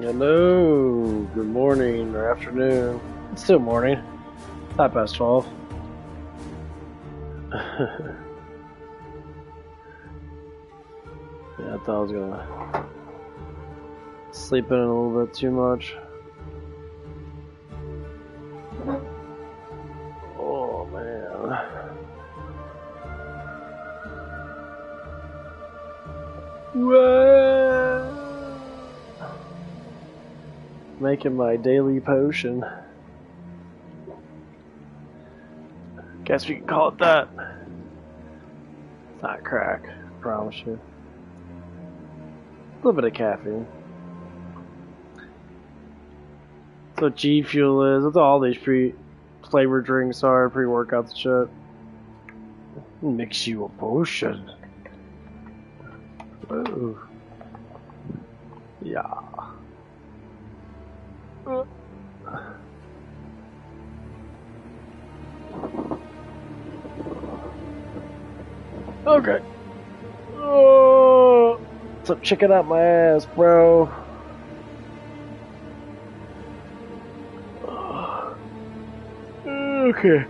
Hello, good morning or afternoon. It's still morning. 12:05. Yeah, I thought I was gonna sleep in a little bit too much. Oh man. Whoa. Making my daily potion. Guess we can call it that. It's not crack, I promise you. A little bit of caffeine. That's what G Fuel is. That's what all these flavored drinks are, pre-workouts and shit. Mix you a potion. Whoa. Yeah. Okay. Oh, some chicken out my ass, bro. Okay.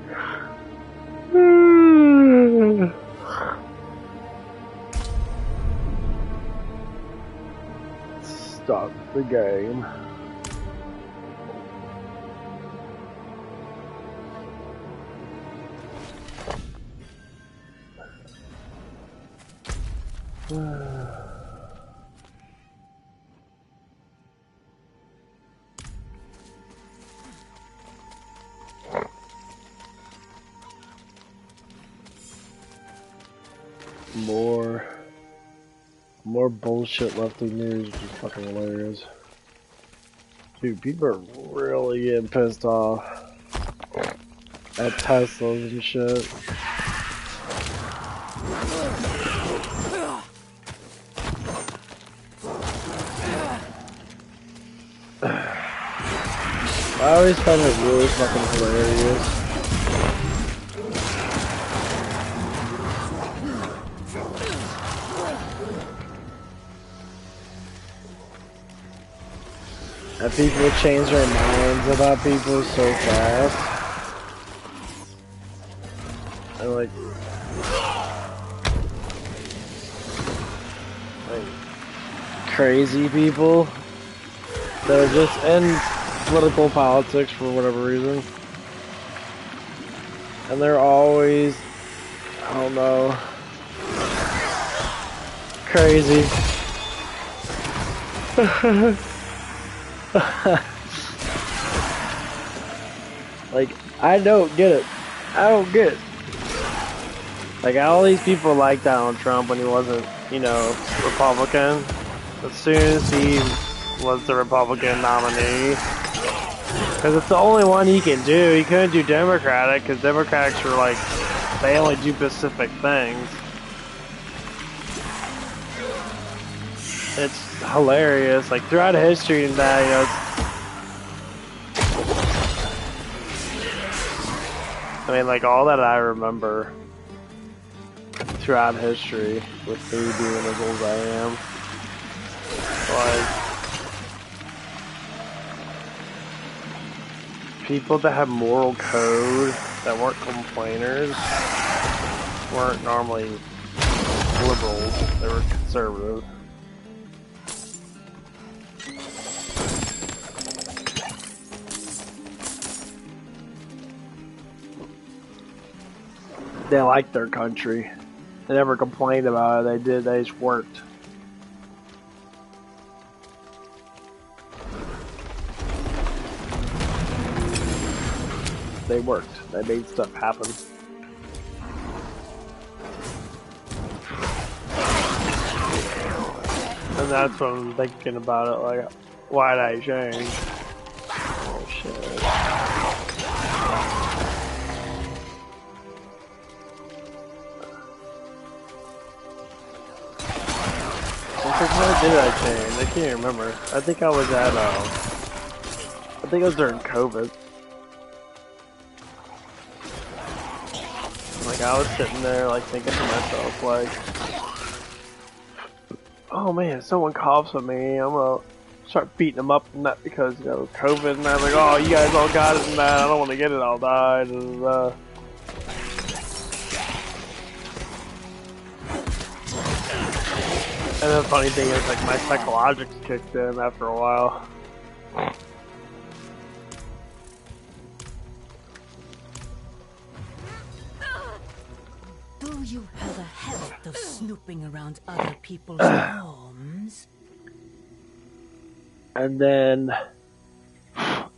Stop the game. More bullshit left-wing news, which is fucking hilarious. Dude, people are really getting pissed off at Teslas and shit. I always find it really fucking hilarious. That people change their minds about people so fast. They're like crazy people that are just in political politics for whatever reason. And they're always, I don't know, crazy. Like, I don't get it. I don't get it. Like, all these people like Donald Trump when he wasn't, you know, Republican. As soon as he was the Republican nominee. Because it's the only one he can do. He couldn't do Democratic, because Democrats are like, they only do specific things. It's hilarious. Like, throughout history and that, you know, I mean, like, all that I remember throughout history, with me being as old as I am, like, people that have moral code, that weren't complainers, weren't normally liberals, they were conservative. They liked their country. They never complained about it. They just worked. They worked. They made stuff happen. And that's what I'm thinking about it, like, why'd I change? Oh shit. When did I change? I can't remember. I think I was at, I think it was during COVID. Like, I was sitting there, like, thinking to myself, like, oh man, if someone coughs on me, I'm gonna start beating them up and that because you know COVID and I'm like, oh, you guys all got it and that. I don't want to get it. I'll die. And the funny thing is, like, my psychologics kicked in after a while. Do you have a habit of snooping around other people's homes? And then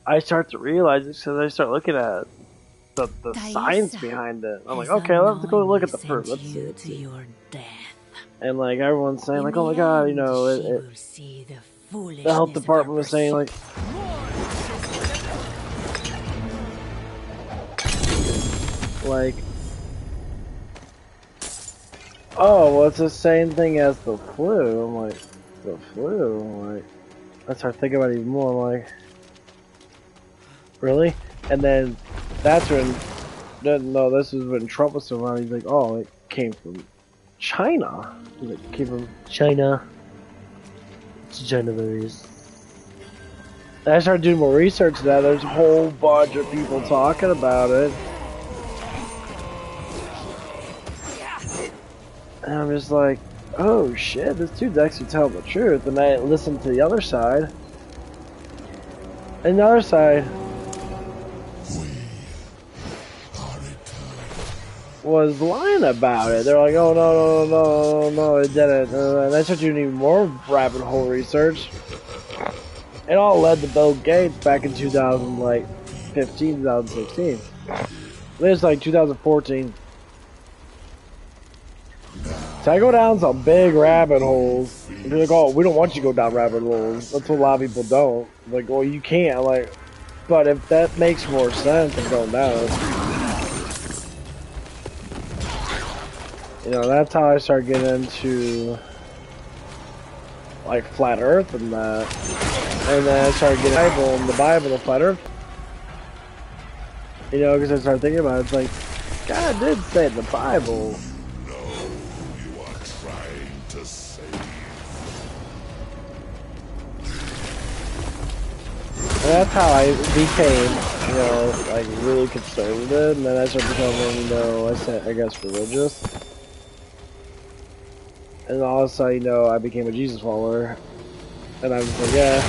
I start to realize it because I start looking at the science behind it. I'm like, okay, let's go look at the proof. Let's see. To your death. And like everyone's saying, like, oh my god, you know, the health department was saying like, oh, well, it's the same thing as the flu. I'm like, the flu? I'm like, I start thinking about it even more. I'm like, really? And then that's when, no, this was when Trump was still around. He's like, oh, it came from China. He's like, it came from China. It's China virus. And I started doing more research to that. There's a whole bunch of people talking about it. And I'm just like, oh shit, this dude's actually telling the truth. And I listened to the other side. And the other side was lying about it. They're like, oh no, it didn't. And I started doing even more rabbit hole research. It all led to Bill Gates back in 2015, 2016. It was like 2014. So I go down some big rabbit holes. And they're like, oh, we don't want you to go down rabbit holes. That's what a lot of people don't. Like, well, you can't. Like, but if that makes more sense than going down, you know, that's how I started getting into like flat Earth and that. And then I started getting the Bible, the flat Earth. You know, because I started thinking about it. It's like, God did say in the Bible. And that's how I became, you know, like really conservative, and then I started becoming, you know, I guess religious. And all of a sudden, you know, I became a Jesus follower. And I was like, yeah.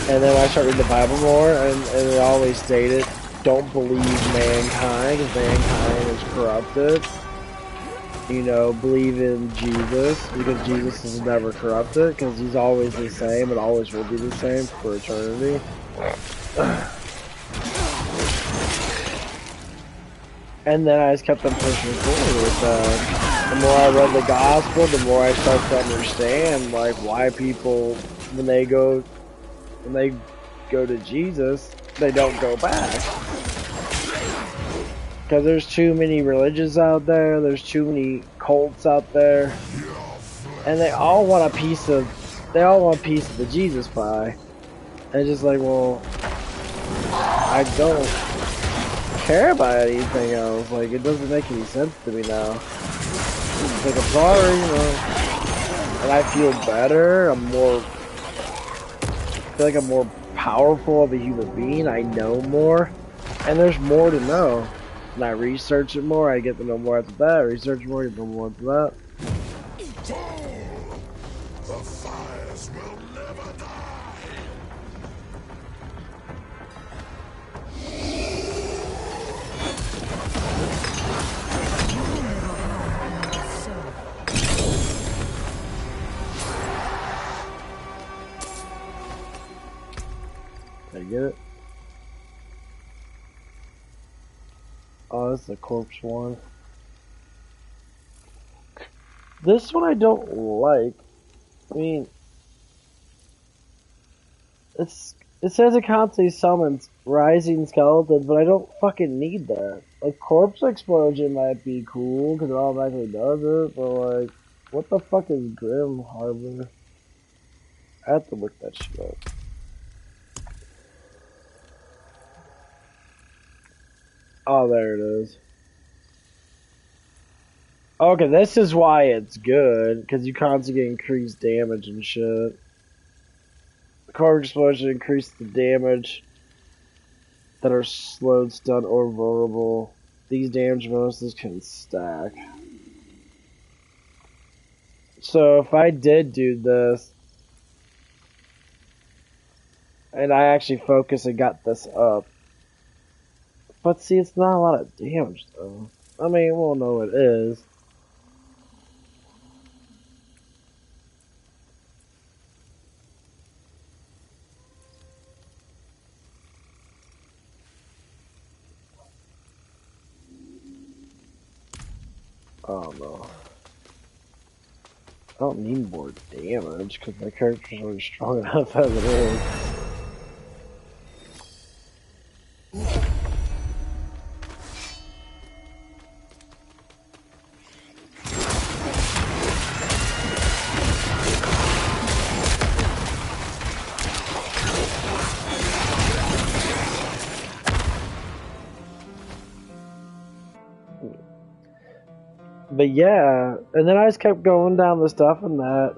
And then I started reading the Bible more, and it always stated, don't believe mankind, because mankind is corrupted. You know, believe in Jesus, because Jesus is never corrupted, because he's always the same and always will be the same for eternity. And then I just kept on pushing forward with that. The more I read the gospel, the more I start to understand, like, why people, when they go to Jesus, they don't go back. Because there's too many religions out there, there's too many cults out there, and they all want a piece of the Jesus pie. And it's just like, well, I don't care about anything else. Like, it doesn't make any sense to me now. It's like, I'm sorry, you know, and I feel better. I feel like I'm more powerful of a human being. I know more, and there's more to know. And I research it more, I get to know more after that. I research more, I get to know more after that. The fires will never die. Did I get it? Oh, this is the corpse one. This one I don't like. I mean, it says it constantly summons rising skeletons, but I don't fucking need that. Like, corpse explosion might be cool, because it automatically does it, but like, what the fuck is Grim Harbor? I have to look that shit up. Oh, there it is. Okay, this is why it's good, because you constantly get increased damage and shit. The core explosion increases the damage that are slowed, stunned, or vulnerable. These damage bonuses can stack. So if I did do this, and I actually focused and got this up, but see, it's not a lot of damage though. I mean, we'll know it is. Oh no. I don't need more damage because my character's already strong enough as it is. But yeah, and then I just kept going down the stuff and that.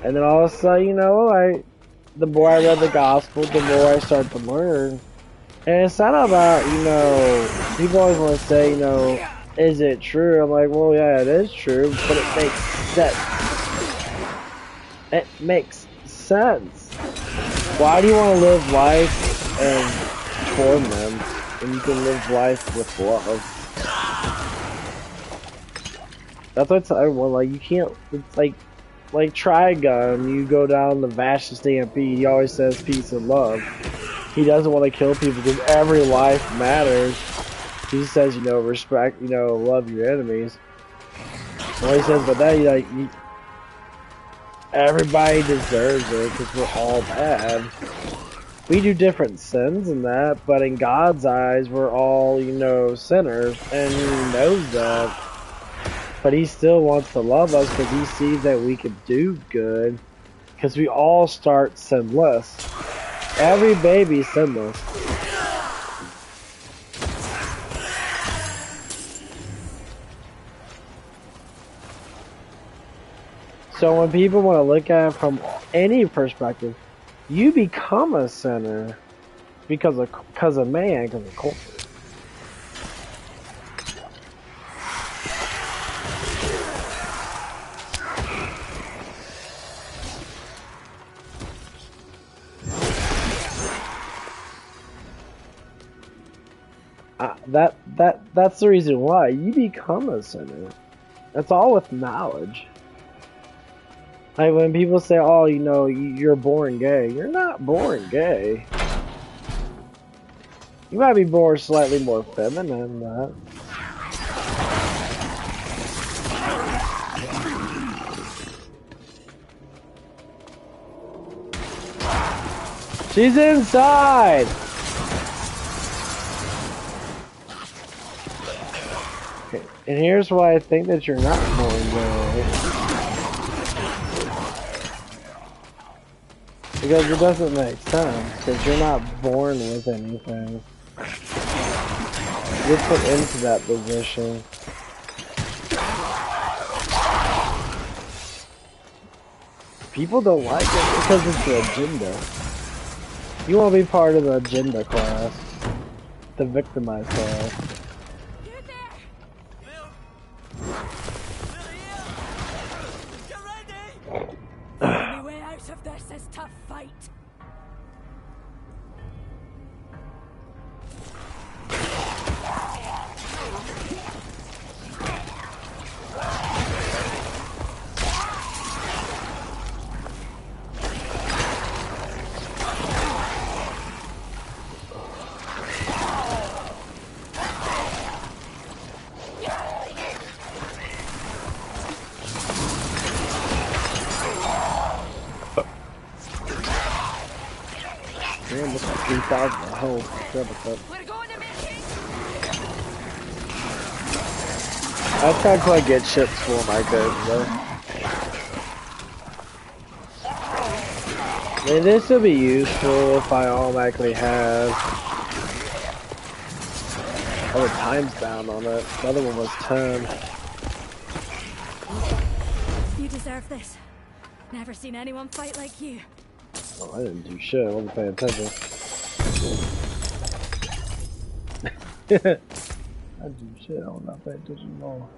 And then all of a sudden, you know, the more I read the gospel, the more I started to learn. And it's not about, you know, people always want to say, you know, is it true? I'm like, well, yeah, it is true, but it makes sense. It makes sense. Why do you want to live life and torment when you can live life with love? That's what everyone, like, you can't, it's like Trigun, you go down the Vash Stampede, he always says peace and love. He doesn't want to kill people because every life matters. He says, you know, respect, you know, love your enemies. Well, he says, but that, everybody deserves it because we're all bad. We do different sins and that, but in God's eyes, we're all, you know, sinners, and He knows that. But He still wants to love us because He sees that we can do good, because we all start sinless. Every baby's sinless. So when people want to look at it from any perspective, you become a sinner because of man, because of culture. That's the reason why you become a sinner. That's all with knowledge. Like when people say, "Oh, you know, you're born gay," you're not born gay. You might be born slightly more feminine than that. She's inside! Okay. And here's why I think that you're not born gay. Because it doesn't make sense, because you're not born with anything. You're put into that position. People don't like it because it's the agenda. You want to be part of the agenda class. The victimized class. The only way out of this is to fight. Damn, look at 3,000 health. We're going to make it. I try to collect get chips for my goods, though. I mean, this would be useful if I automatically have Oh, the time's down on it. The other one was 10. You deserve this. Never seen anyone fight like you. Oh, I didn't do shit. I wasn't paying attention. I didn't do shit. I was not paying attention at all.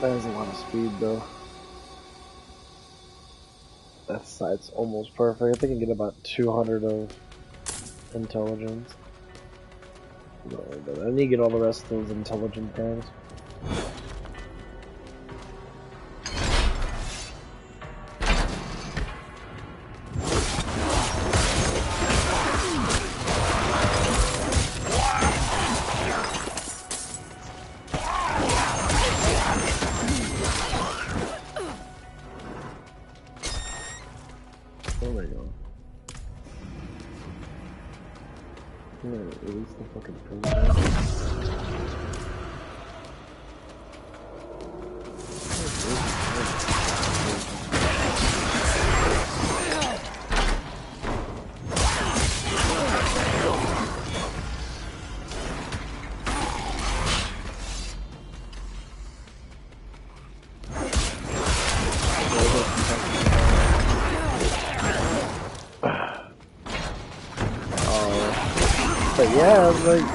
That is a lot of speed, though. That sight's almost perfect. I think I can get about 200 of intelligence. No, but I need to get all the rest of those intelligent things. Oh my god. I'm gonna release the fucking princess. But yeah, like,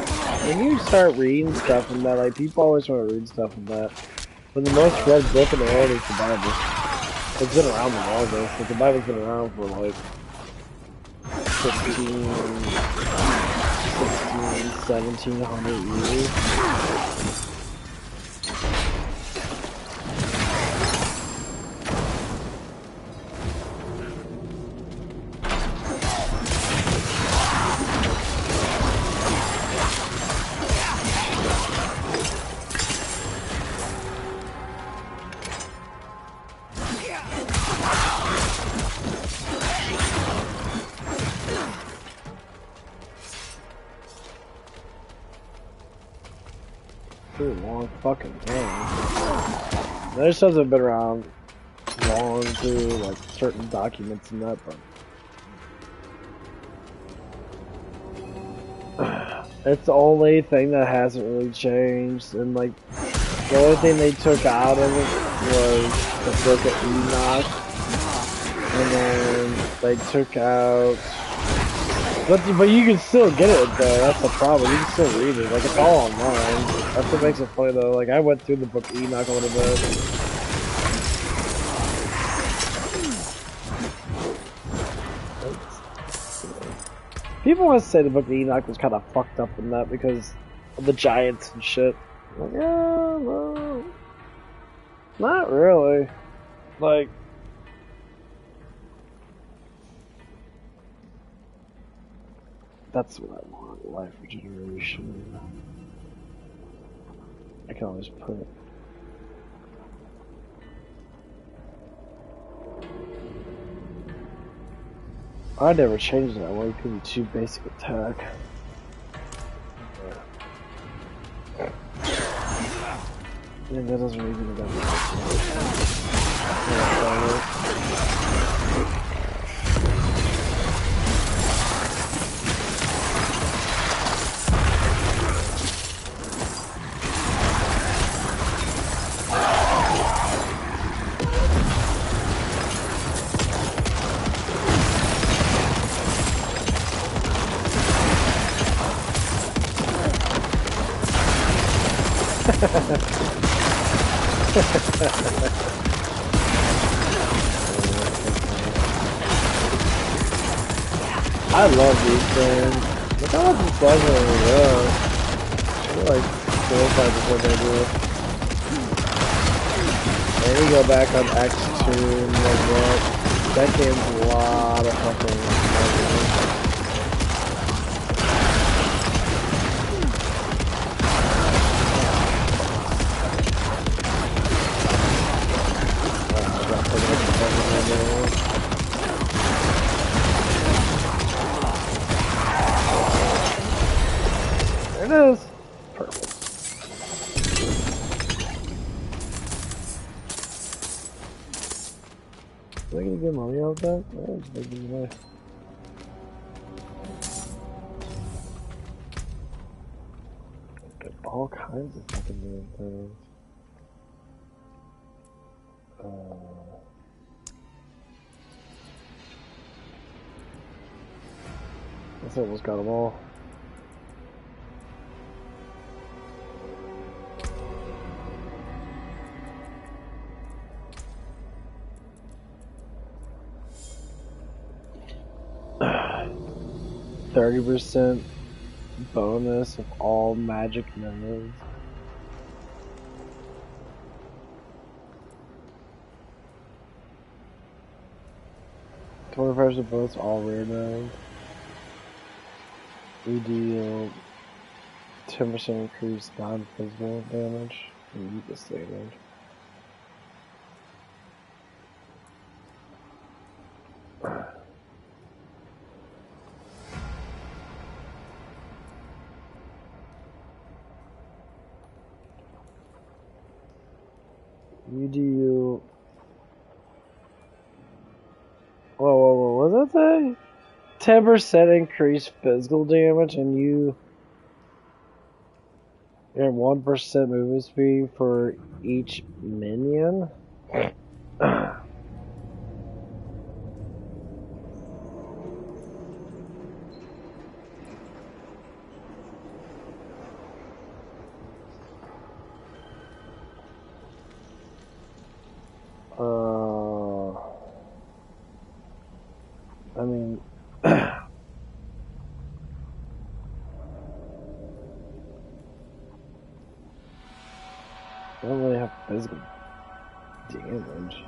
when you start reading stuff in that, like, people always want to read stuff in that. But the most read book in the world is the Bible. It's been around the longest, but the Bible's been around for like 1700 years. Pretty long fucking time. Those stuff have been around long too, like certain documents and that, but it's the only thing that hasn't really changed. And like the only thing they took out of it was the Book of Enoch, and then they took out. But you can still get it though. That's the problem. You can still read it. Like it's all online. That's what makes it funny though. Like I went through the Book of Enoch a little bit. People want to say the Book of Enoch was kind of fucked up in that because of the giants and shit. Like, yeah, no, not really. Like. That's what I want, life regeneration. I can always put it. I never changed that one because it's too basic attack. And that doesn't even that I love these things. Look how much it does over there. They're like 4 or 5 before they do it. And you go back on X2 and like that. That game's a lot of fucking There it is. Perfect. with that? That was making me nice. Got all kinds of fucking damn things. That's almost got them all. %30 bonus of all magic memories. 25% bonus all rare memories. We deal 10% increased non-physical damage. And you get standard. You deal. Whoa, what does that say? 10% increased physical damage, and you get 1% movement speed for each minion. I mean, I don't really have physical damage.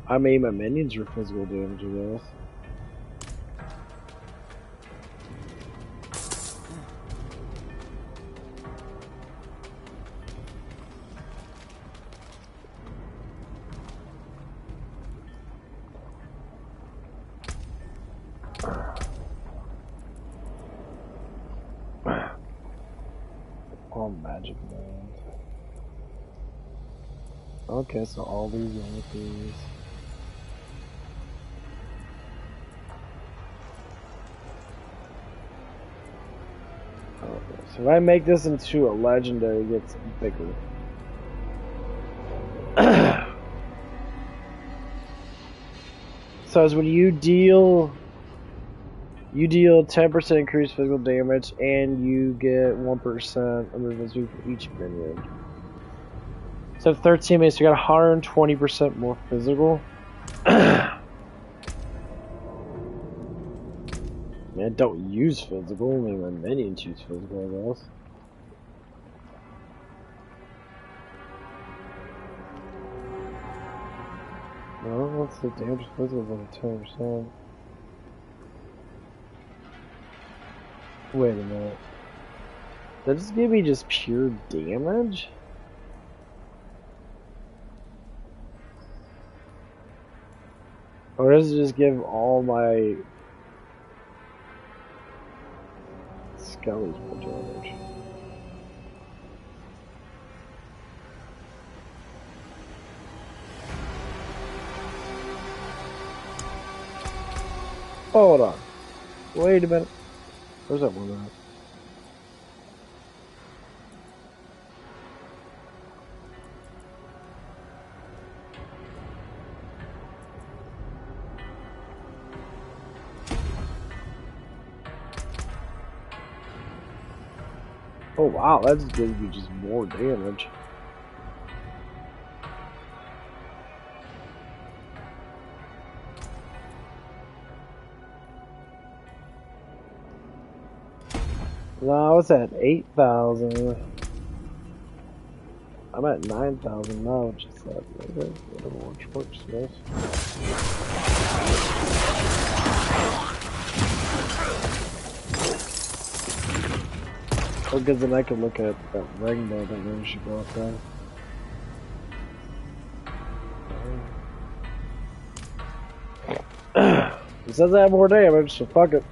I mean, my minions are physical damage, I guess. All magic lands. Okay, so all these entities. Okay, so if I make this into a legendary, it gets bigger. So as when you deal 10% increased physical damage, and you get 1% of movement speed for each minion. So 13 minutes, you got 120% more physical. Man, don't use physical, I mean my minions use physical, I guess. No, what's the damage physical like 10%? Wait a minute. Does this give me just pure damage? Or does it just give all my skellies more damage? Hold on. Wait a minute. Where's that one at? Oh wow, that just gives me just more damage. No, it's at 8,000. I'm at 9,000 now, which is that. Whatever works, best. Oh, because then I can look at that rainbow that maybe should go up there. It says I have more damage, so fuck it.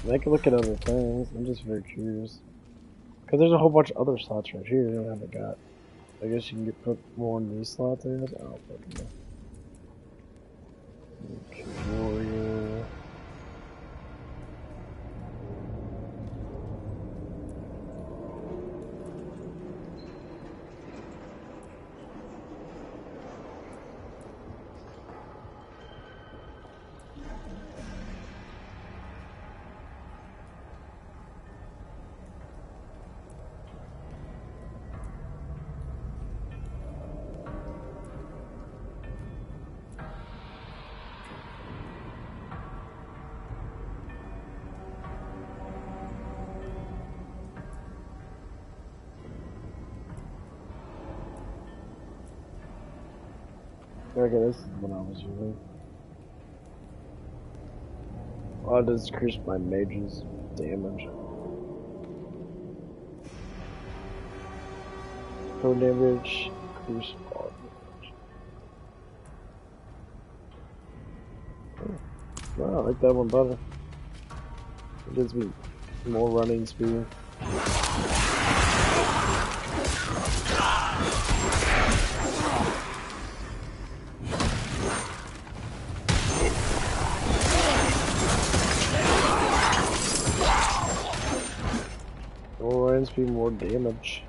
I can look at other things. I'm just very curious. Because there's a whole bunch of other slots right here that I haven't got. I guess you can put more in these slots, I guess. I don't fucking know. Okay, warrior. Okay, this is what I was using. I'll just increase my mage's damage. Pro damage, increase all damage. Oh, I like that one better. It gives me more running speed. More running speed, more damage.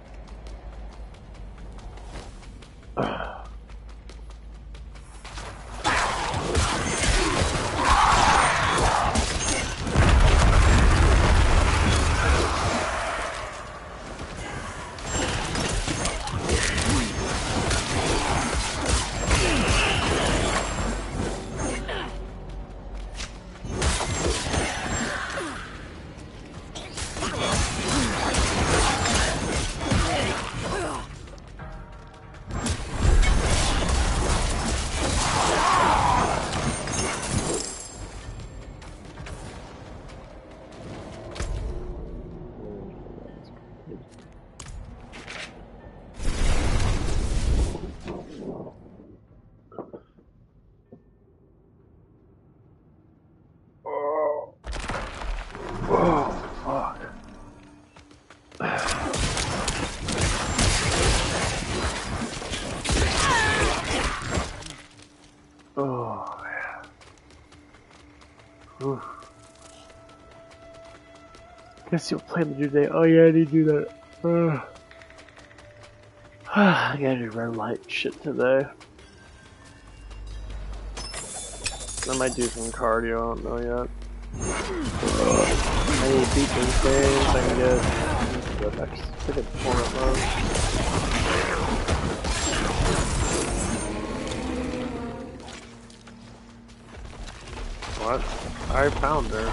Guess you'll play the today. Oh yeah, I need to do that. I gotta do red light shit today. I might do some cardio, I don't know yet. I need to beat these things, I can get the next tournament mode. What? I found her.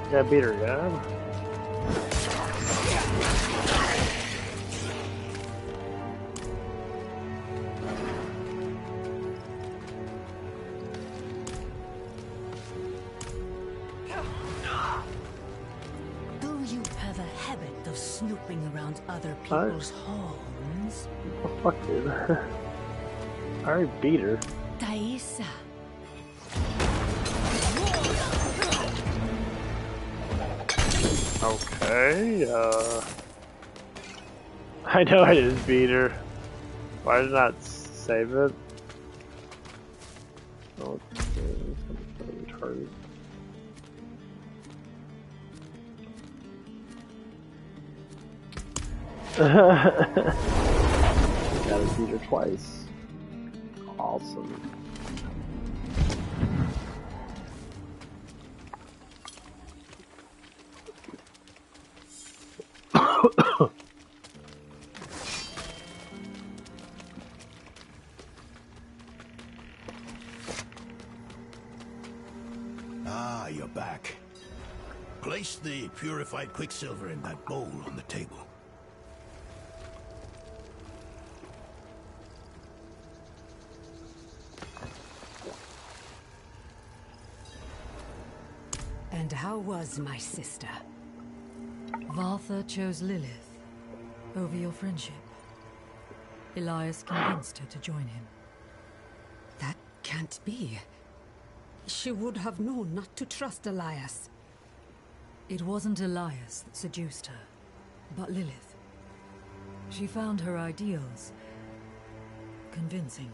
Yeah, beat her, yeah. Do you have a habit of snooping around other people's homes? What the fuck, dude? I already beat her. Thaisa. Okay, I know I just beat her. Why did I not save it? Oh, retarded. Gotta beat her twice. Awesome. Ah, you're back. Place the purified quicksilver in that bowl on the table. And how was my sister? Valther chose Lilith over your friendship. Elias convinced her to join him. That can't be. She would have known not to trust Elias. It wasn't Elias that seduced her, but Lilith. She found her ideals convincing.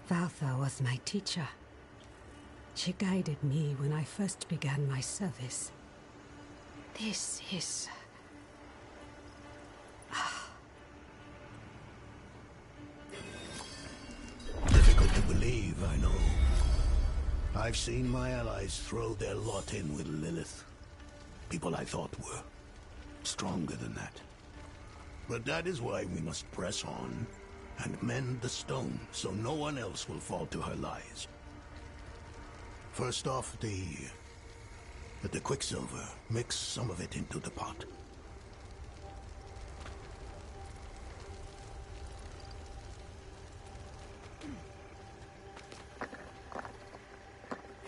Valther was my teacher. She guided me when I first began my service. This is... Difficult to believe, I know. I've seen my allies throw their lot in with Lilith. People I thought were stronger than that. But that is why we must press on and mend the stone so no one else will fall to her lies. First off, the quicksilver. Mix some of it into the pot.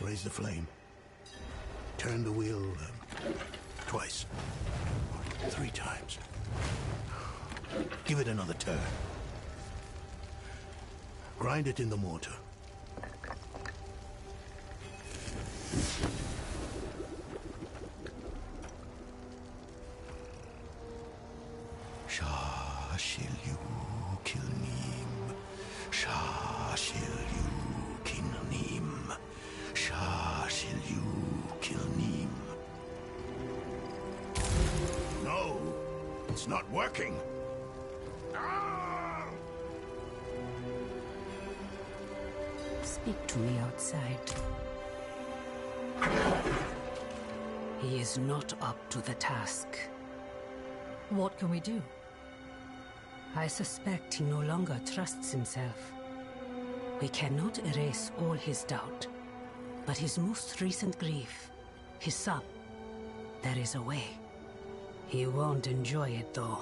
Raise the flame. Turn the wheel twice. 3 times. Give it another turn. Grind it in the mortar. Shah shall you kill Neem. Shah shall you kill Neem. Shah shall you kill Neem. No, it's not working. Speak to me outside. He is not up to the task. What can we do? I suspect he no longer trusts himself. We cannot erase all his doubt, but his most recent grief, his son, there is a way. He won't enjoy it, though.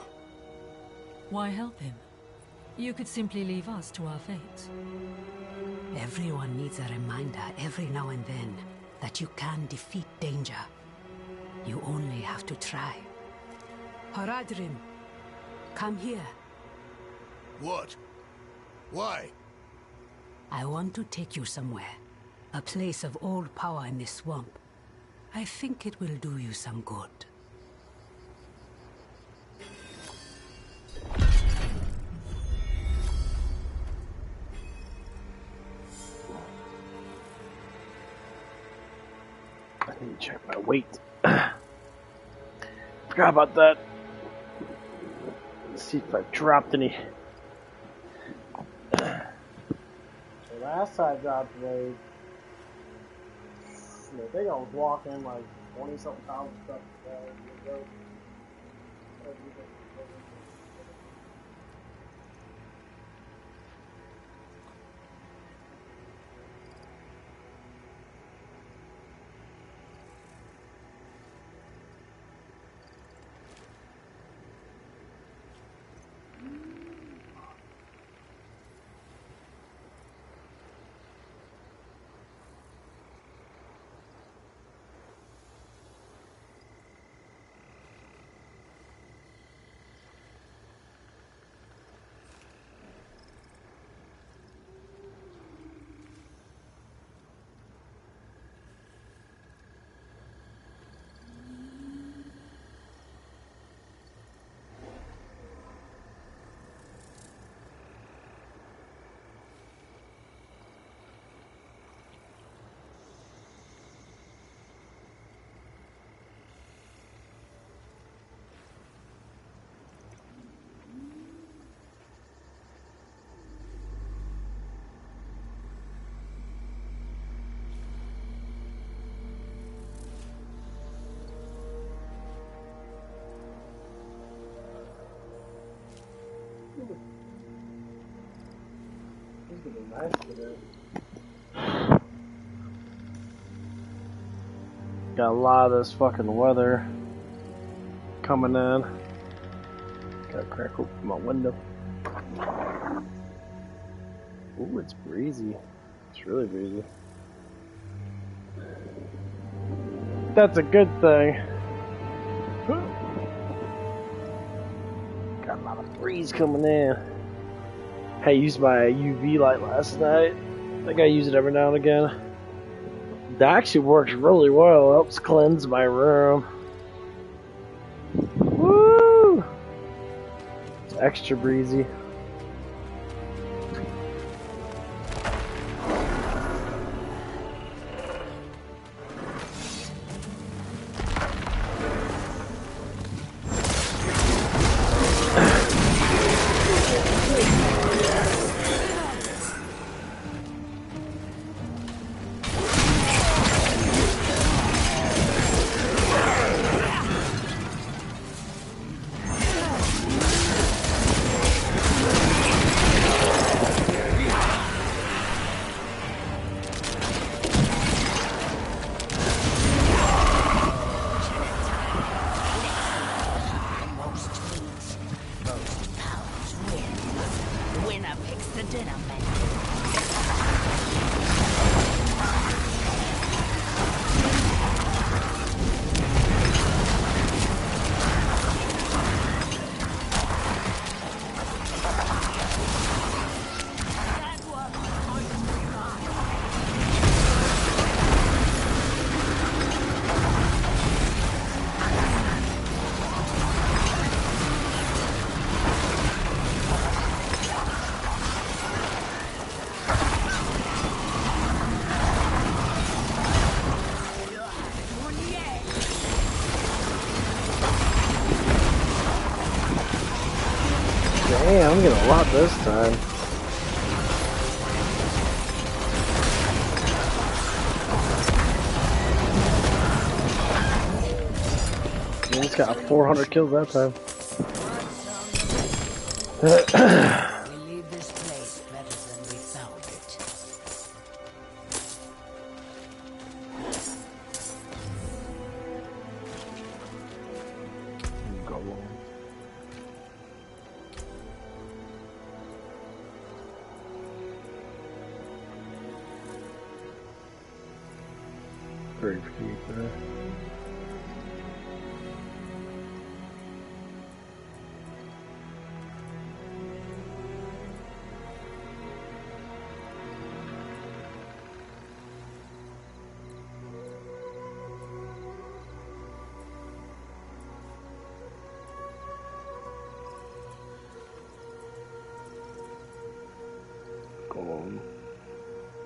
Why help him? You could simply leave us to our fate. Everyone needs a reminder every now and then that you can defeat danger. You only have to try. Haradrim, come here. What? Why? I want to take you somewhere. A place of old power in this swamp. I think it will do you some good. I need to check my weight. Forgot about that. Let's see if I've dropped any. So last time I dropped weight, I think I was walking like 20-something pounds stuff. This would be nice to do. got a lot of this fucking weather coming in. Gotta crack open my window. Ooh, it's breezy. It's really breezy. That's a good thing. Got a lot of breeze coming in. I used my UV light last night. I think I use it every now and again. That actually works really well. It helps cleanse my room. Woo! It's extra breezy. Damn, I'm getting a lot this time. Man, it's got 400 kills that time. We leave this place better than we found it. Go on. Very few there.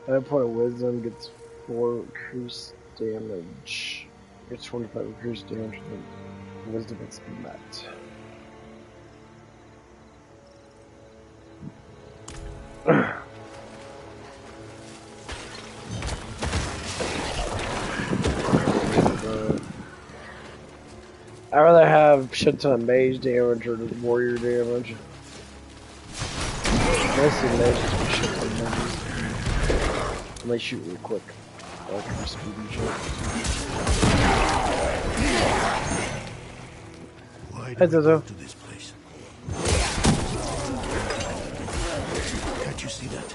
At a point of wisdom gets 4 increased damage. Gets 25 increased damage when wisdom is met. I'd rather have shit ton of mage damage or just warrior damage. Mostly mage just for shit ton of damage. And they shoot real quick. Like for speed and shit. Why do we go to this place? Can't you see that?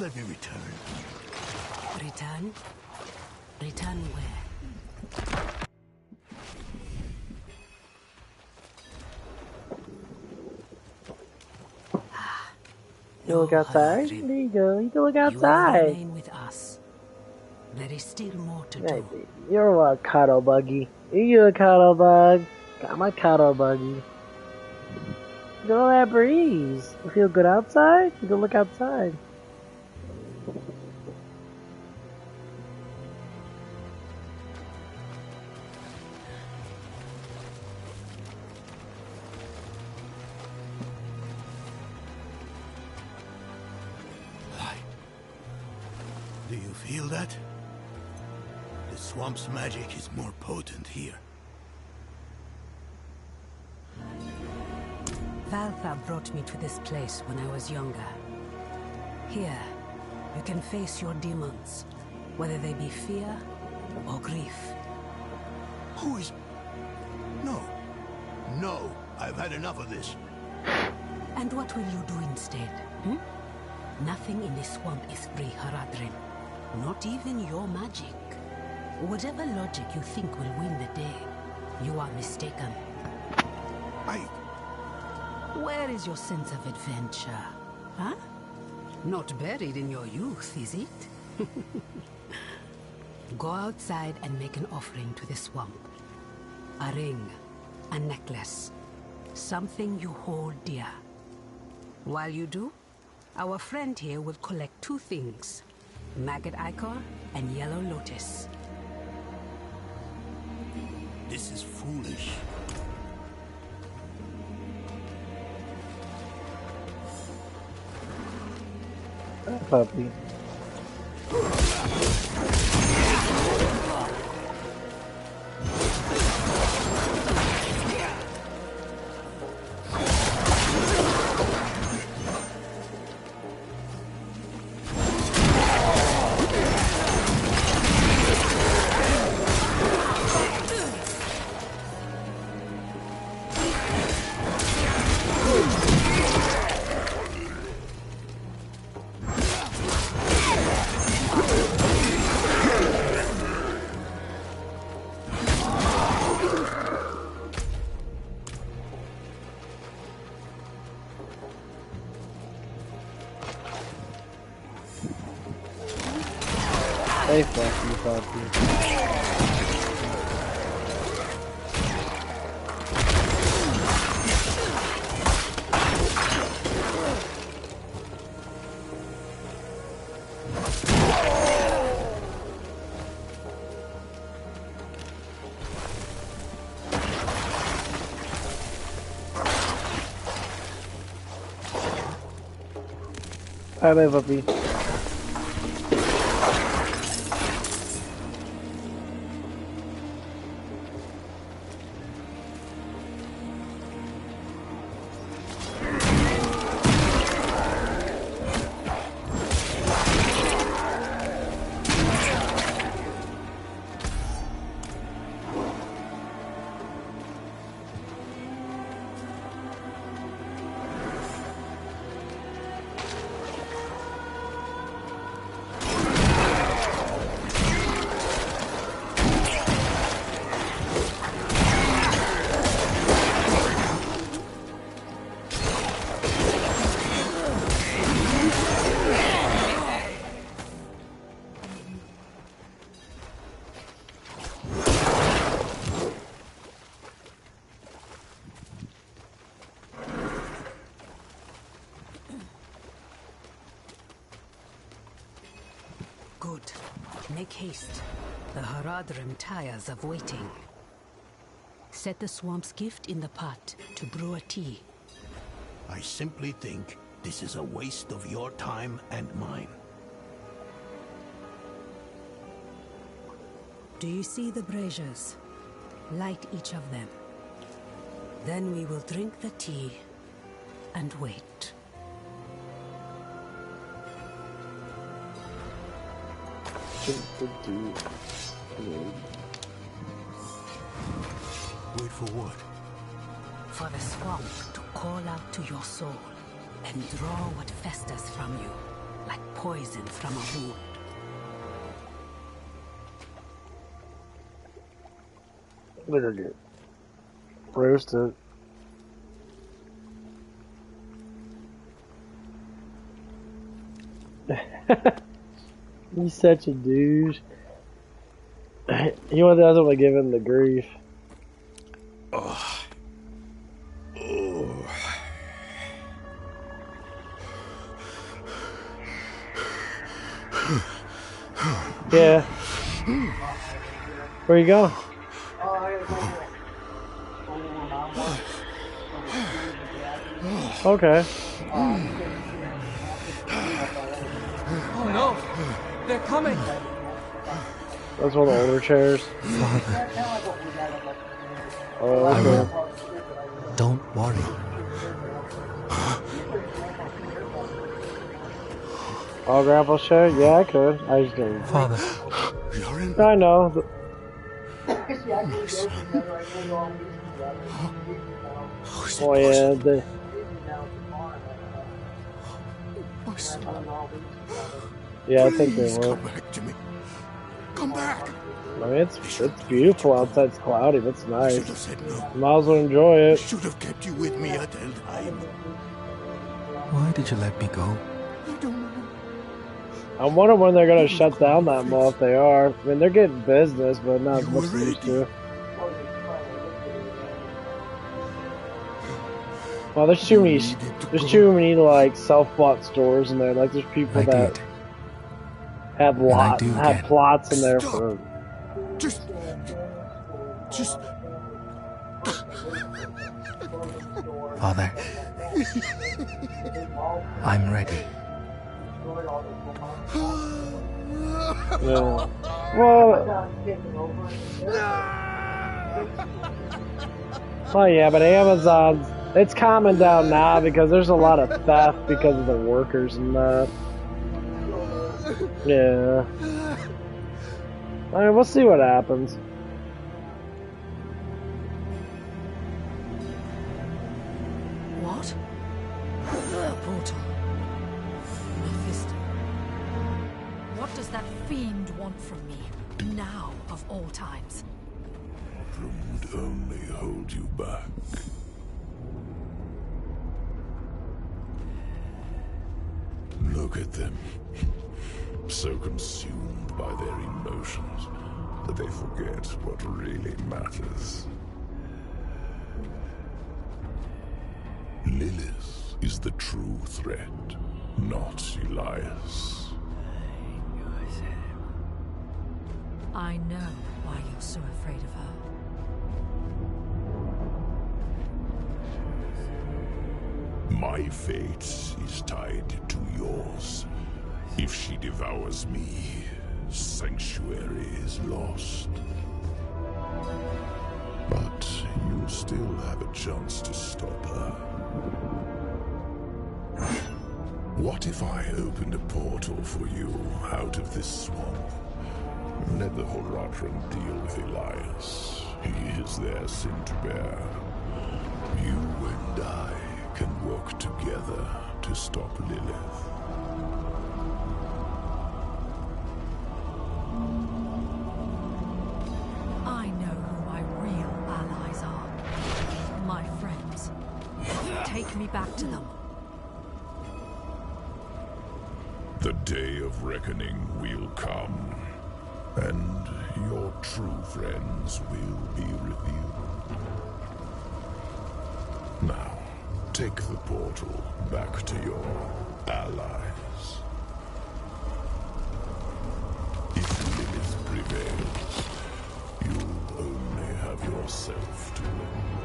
Let me return. Return? Return where? You look outside? There you go. You can look You will outside. remain with us. There is still more to Hey, do. you're a cuddle buggy. You a cuddle bug. Got my cuddle buggy. Look at all that breeze. You feel good outside? You can look outside. Do you feel that? The swamp's magic is more potent here. Valtha brought me to this place when I was younger. Here, you can face your demons, whether they be fear or grief. Who is... No. No. I've had enough of this. And what will you do instead? Hmm? Nothing in this swamp is free, Haradrim. Not even your magic. Whatever logic you think will win the day, you are mistaken. Where is your sense of adventure? Huh? Not buried in your youth, is it? Go outside and make an offering to the swamp. A ring, a necklace, something you hold dear. While you do, our friend here will collect two things: maggot ichor and yellow lotus. This is foolish. Puppy. Hey, fuck you, puppy. Bye, puppy. Good. Make haste. The Haradrim tires of waiting. Set the swamp's gift in the pot to brew a tea. I simply think this is a waste of your time and mine. Do you see the braziers? Light each of them. Then we will drink the tea and wait. Wait for what? For the swamp to call out to your soul and draw what festers from you, like poison from a wound. Better get roasted. He's such a douche. He doesn't want to give him the grief. Oh. Oh. Yeah. Where you going? Okay. Oh no! They're coming! That's one of the older chairs. Oh, okay. Don't worry. Oh, Grandpa's chair? Yeah, I could. I just didn't. Father, Lauren. I know. My son. How is it Oh yeah, possible? My son. yeah, I think they Please were. come back to me. Come back. I mean, I it's should have let beautiful you go. outside. It's cloudy, but it's I should nice. have said no. Might as well enjoy I it. should have kept you with me at Eldheim. Why did you let me go? I don't know. I wonder when they're gonna shut down that mall. If they are, I mean, they're getting business, but not as You much were as they used ready. to. Well, there's too many. needed to There's go. too many like self-bought stores in there. Like there's people I that did. had And I do had again. plots in there Stop. for. Just. Father, I'm ready. Yeah. Well. Oh yeah, but Amazon's it's calming down now because there's a lot of theft because of the workers and that. Yeah. I mean, we'll see what happens. What? A portal. Mephisto. What does that fiend want from me? Now, of all times. Would only hold you back. Look at them. So consumed by their emotions that they forget what really matters. Lilith is the true threat, not Elias. I know why you're so afraid of her. My fate is tied to yours. If she devours me, Sanctuary is lost. But you still have a chance to stop her. What if I opened a portal for you out of this swamp? Let the Horadrim deal with Elias. He is their sin to bear. You and I can work together to stop Lilith. I know who my real allies are. My friends. Take me back to them. The day of reckoning will come, and your true friends will be revealed. Now, take the portal back to your allies. If Lilith prevails, you'll only have yourself to win.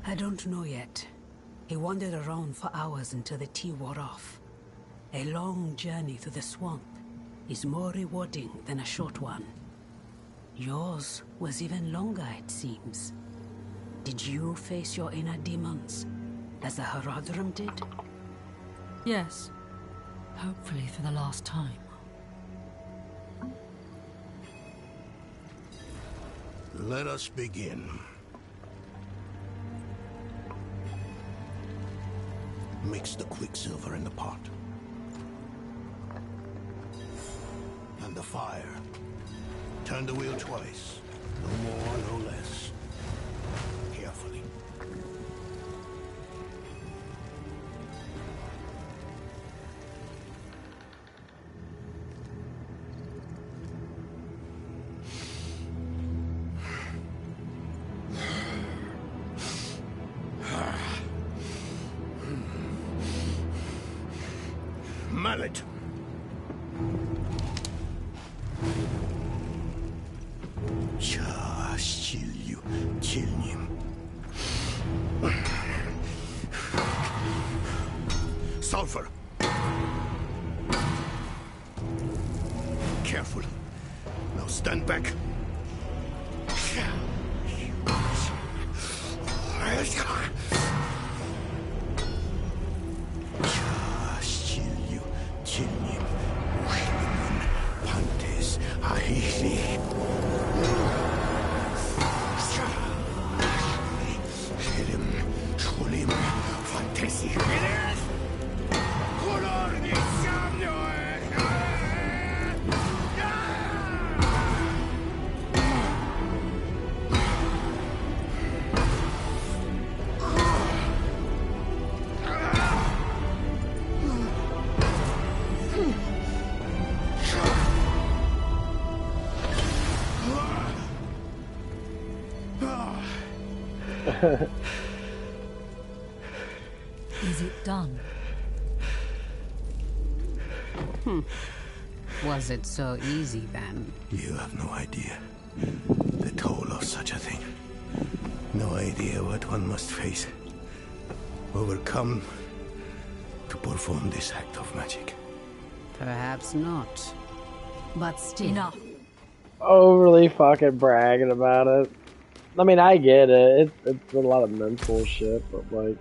I don't know yet. He wandered around for hours until the tea wore off. A long journey through the swamp is more rewarding than a short one. Yours was even longer, it seems. Did you face your inner demons, as the Horadrim did? Yes. Hopefully for the last time. Let us begin. Mix the quicksilver in the pot. And the fire. Turn the wheel twice. No more, no less. Carefully. Mallet. Kill him. Sulfur. careful. Now stand back. Is it done? Was it so easy then? You have no idea the toll of such a thing. No idea what one must face, overcome to perform this act of magic. Perhaps not. But still. Enough. Overly fucking bragging about it. I mean, I get it. It's a lot of mental shit, but like.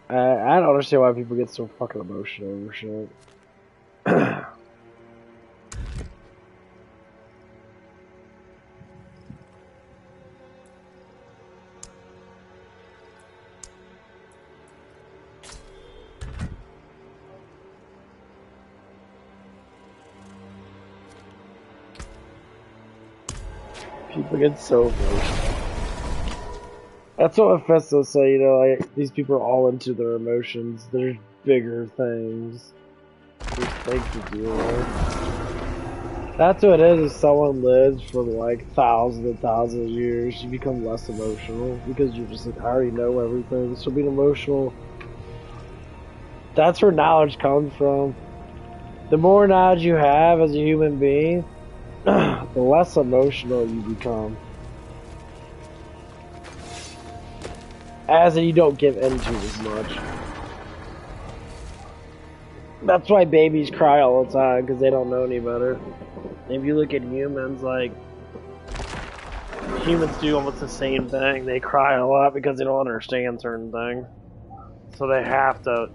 I don't understand why people get so fucking emotional over shit. People get so emotional. That's what Mephisto say, you know, like, these people are all into their emotions. There's bigger things. There's things to deal with. That's what it is, if someone lives for like thousands and thousands of years, you become less emotional because you're just like, I already know everything. So being emotional, that's where knowledge comes from. The more knowledge you have as a human being, the less emotional you become. As in, you don't give into as much. That's why babies cry all the time, because they don't know any better. If you look at humans, like, humans do almost the same thing. They cry a lot because they don't understand certain things. So they have to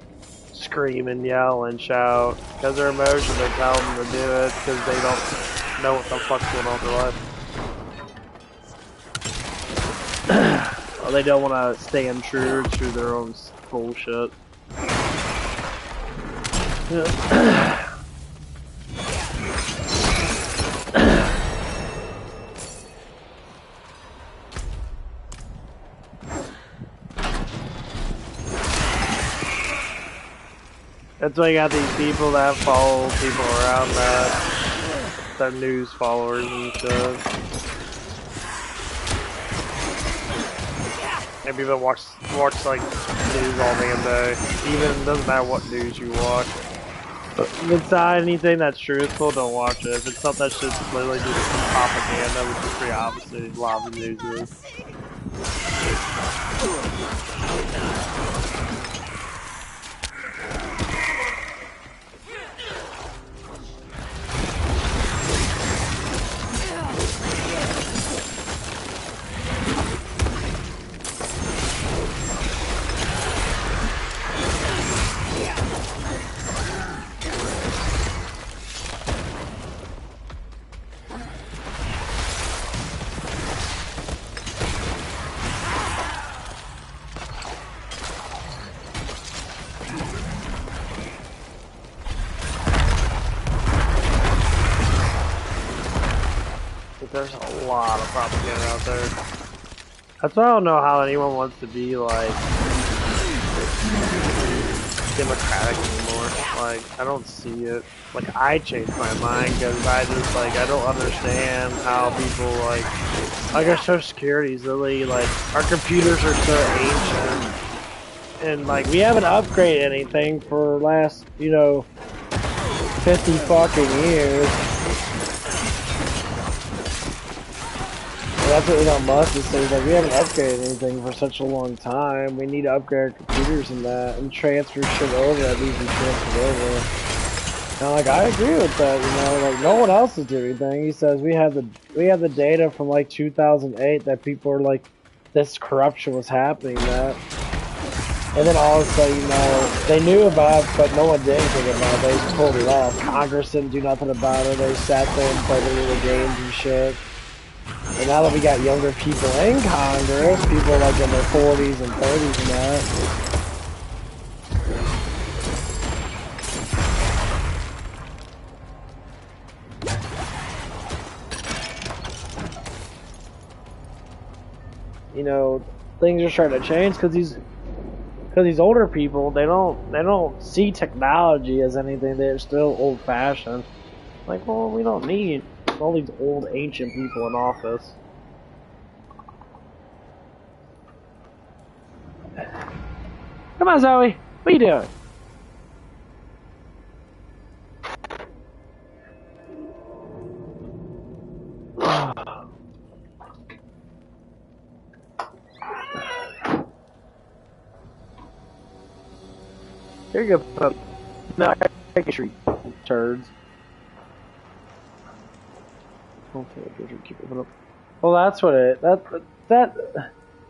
scream and yell and shout, because their emotions they tell them to do it, because they don't know what the fuck's going on in their life. Or they don't want to stand true to their own bullshit. That's why you got these people that follow people around that they're news followers and stuff. And people watch like news all damn day. Even doesn't matter what news you watch. If it's not anything that's truthful, don't watch it. If it's something that's just literally just propaganda, which is pretty obviously a lot of the news is. There's a lot of propaganda out there. That's why I don't know how anyone wants to be like democratic anymore. Like, I don't see it. Like, I changed my mind because I just like I don't understand how people like our Social Security is really like our computers are so ancient and like we haven't upgraded anything for the last 50 fucking years. that's what Elon Musk is saying. Like, we haven't upgraded anything for such a long time. We need to upgrade our computers and that, and transfer shit over that needs to be transferred over. And like, I agree with that. You know, like no one else is doing anything. He says we have the data from like 2008 that people are like, this corruption was happening. That, and then all of a sudden, you know, they knew about it, but no one did anything about it. They just pulled it off. Congress didn't do nothing about it. They sat there and played their little games and shit. And now that we got younger people in Congress, people like in their 40s and 30s and that. You know, things are starting to change because these older people they don't see technology as anything. They're still old fashioned. Like, well, we don't need all these old ancient people in office. Come on, Zoe. What are you doing? Here you go, pup. No, take a treat, turds. Okay, keep it up. Well, that's what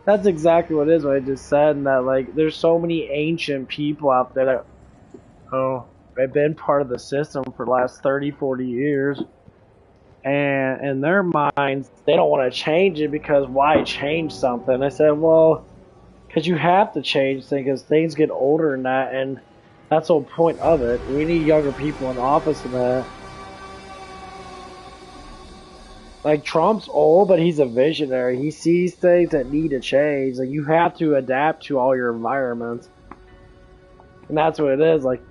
that's exactly what it is. What I just said, and that like there's so many ancient people out there that they've been part of the system for the last 30, 40 years, and in their minds they don't want to change it because why change something? I said, well, because you have to change things because things get older and that, and that's the whole point of it. We need younger people in office and that. Like, Trump's old, but he's a visionary. He sees things that need to change. Like, you have to adapt to all your environments. And that's what it is. Like,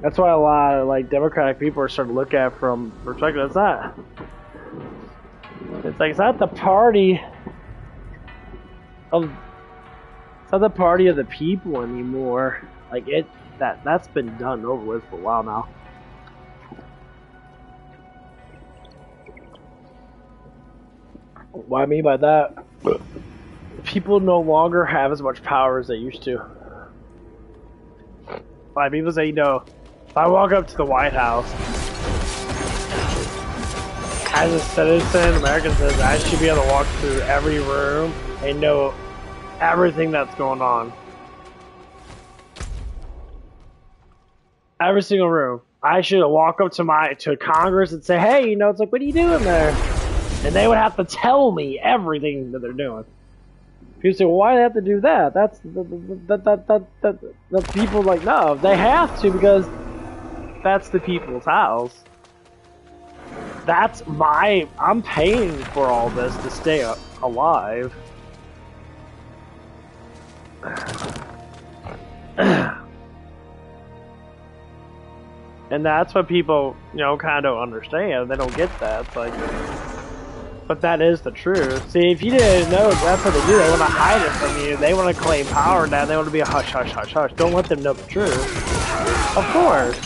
that's why a lot of, like, Democratic people are starting to look at it from perspective. It's not the party of... It's not the party of the people anymore. Like, that's been done over with for a while now. What I mean by that, people no longer have as much power as they used to. Like, people say, you know, if I walk up to the White House, as a citizen, American citizen, I should be able to walk through every room and know everything that's going on. Every single room. I should walk up to Congress and say, hey, you know, it's like, what are you doing there? And they would have to tell me everything that they're doing. People say, well, why do they have to do that? That's the people like, no, they have to because that's the people's house. I'm paying for all this to stay alive. And that's what people, you know, kind of don't understand. They don't get that. It's like, but that is the truth. See, if you didn't know, that's what they do. They want to hide it from you. They want to claim power now. They want to be a hush, hush, hush, hush. Don't let them know the truth. Of course.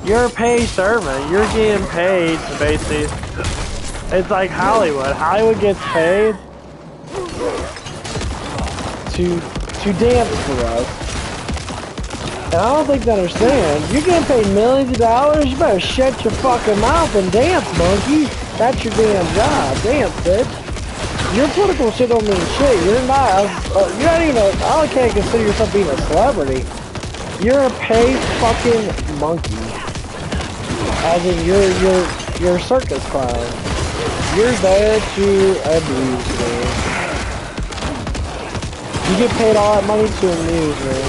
You're a paid servant. You're getting paid to basically... It's like Hollywood. Hollywood gets paid to dance for us. And I don't think they understand. You're getting paid millions of dollars. You better shut your fucking mouth and dance, monkey. That's your damn job. Dance, bitch. Your political shit don't mean shit. You're not even I can't consider yourself being a celebrity. You're a paid fucking monkey. As in, you're a circus clown. You're there to abuse me. You get paid all that money to amuse me.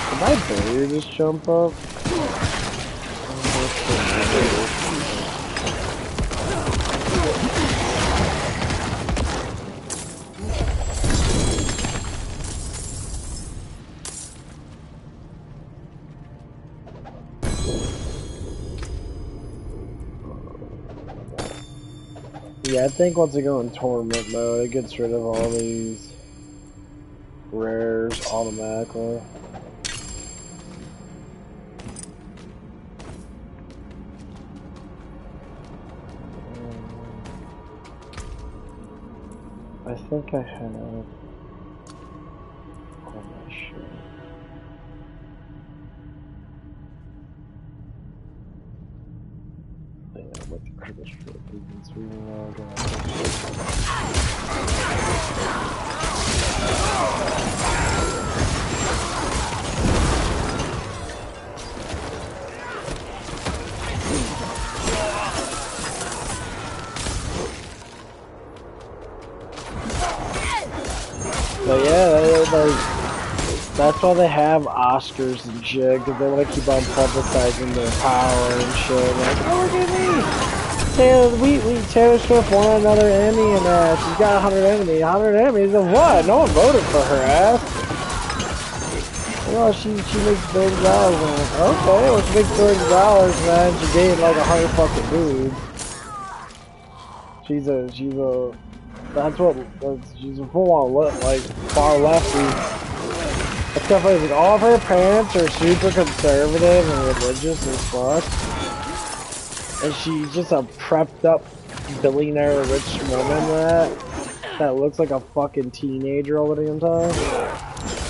Did my barrier just jump up? Yeah, I think once I go in tournament mode, it gets rid of all these rares automatically. I think I have all my shit. I think I went to Curtis for the previous reading log and but yeah, that's why they have Oscars and shit, because they want to keep on publicizing their power and shit. Like, oh, look at me! Taylor Swift won another Emmy, and she's got 100 enemies. 100 enemies of what? No one voted for her ass. Well, she makes $billions, and okay, well, she makes $billions, man. She gained like 100 fucking dudes. She's a she's a full-on like far lefty. It's kind of funny, like all of her parents are super conservative and religious as fuck, and she's just a prepped up billionaire rich woman that looks like a fucking teenager all the damn time.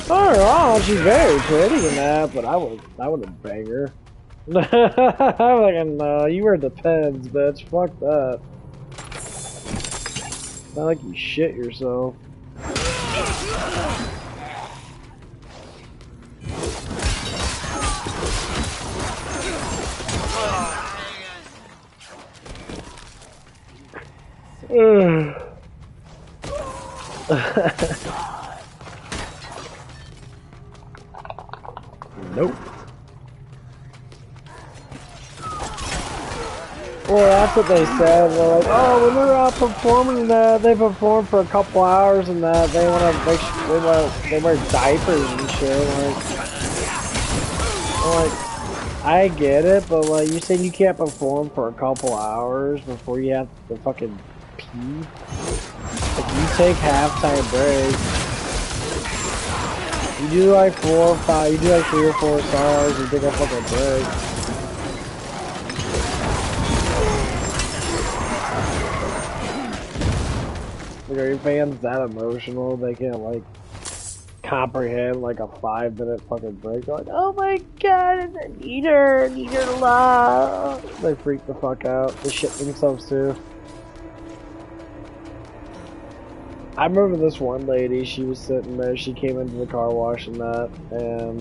Not wrong, she's very pretty and that, but I wouldn't bang her. I'm like, no, you wear the Depends, bitch. Fuck that. Not like you shit yourself. Nope. Well, that's what they said. They're like, oh, when they're out performing that, they perform for a couple hours and that they want to make sure they wear diapers and shit. Like, I get it, but like, you saying you can't perform for a couple hours before you have to fucking pee? Like, you take halftime breaks. You do like 4 or 5, you do like 3 or 4 songs, you take a fucking break. Like, are your fans that emotional? They can't, like, comprehend, like, a 5-minute fucking break. They're like, oh my god, I need her love. They freak the fuck out. They shit themselves, too. I remember this one lady, she was sitting there, she came into the car wash and that, and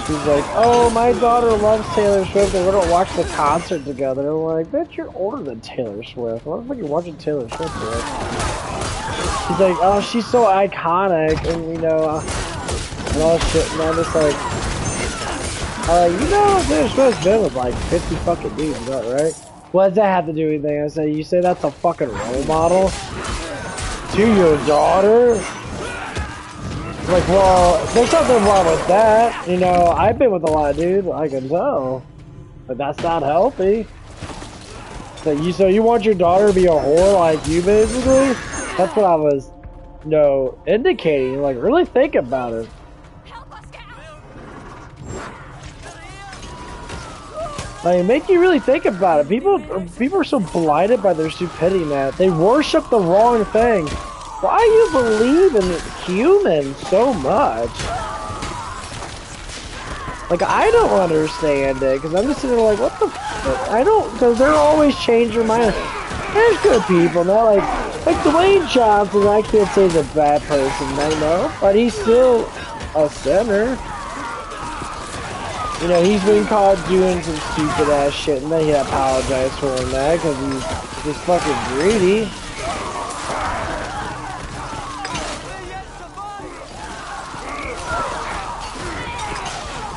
she's like, oh, my daughter loves Taylor Swift, and we're gonna watch the concert together. I'm like, bitch, you're older than Taylor Swift. What the fuck are you watching Taylor Swift with? She's like, oh, she's so iconic, and you know, and all this shit, and I'm just like, you know, Taylor Swift's been with like 50 fucking dudes, is that right? What does that have to do with anything? I say, you say that's a fucking role model? To your daughter? Like, well, there's something wrong with that. You know, I've been with a lot of dudes, I can tell. But that's not healthy. So you want your daughter to be a whore like you, basically? That's what I was, you know, indicating. Like, really think about it. Like, make you really think about it. People are so blinded by their stupidity, man. They worship the wrong thing. Why you believe in humans so much? Like, I don't understand it, because I'm just sitting there like, what the fuck? I don't, because they're always changing their mind. There's good people, not like Dwayne Johnson, I can't say he's a bad person, I know, but he's still a sinner. You know, he's been caught doing some stupid ass shit, and then he apologized for him that, because he's just fucking greedy.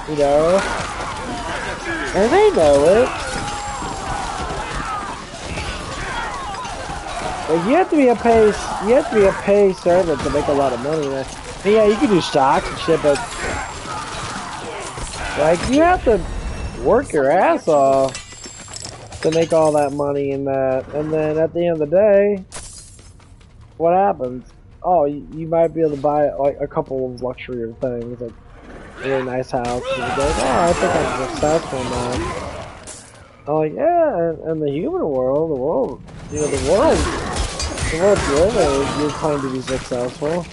You know? And they know it. Like, you have to be a paid servant to make a lot of money, man. I mean, yeah, you can do stocks and shit, but like, you have to work your ass off. to make all that money in that, and then at the end of the day, what happens? Oh, you might be able to buy like a couple of luxury things, like a really nice house, and you go, oh, I think I'm successful now. I'm like, yeah, and the human world, you know, the world's living, you claim to be successful.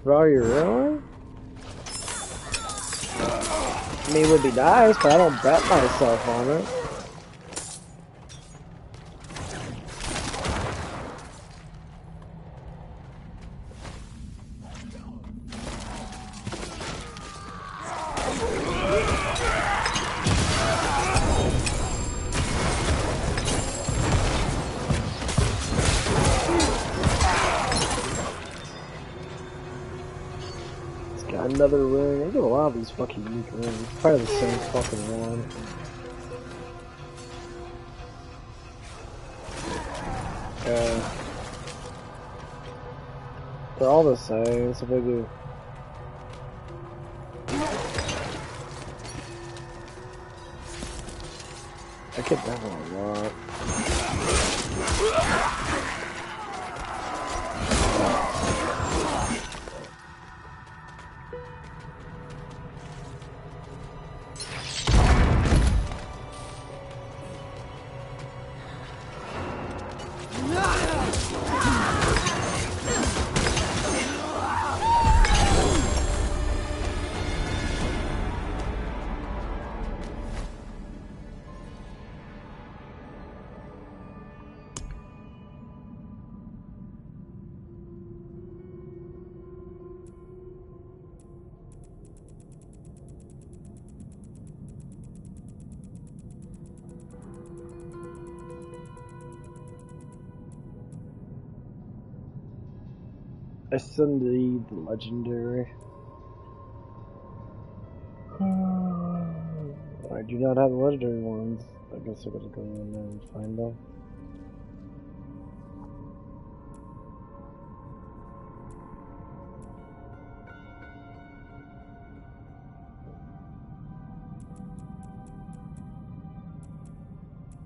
But are you really? I mean, it would be nice, but I don't bet myself on it. Another ring. I get a lot of these fucking unique rings. It's probably the same fucking one. Yeah. They're all the same, so they do. I get that one a lot. I still need the legendary. I do not have the legendary ones. I guess I gotta go in there and find them.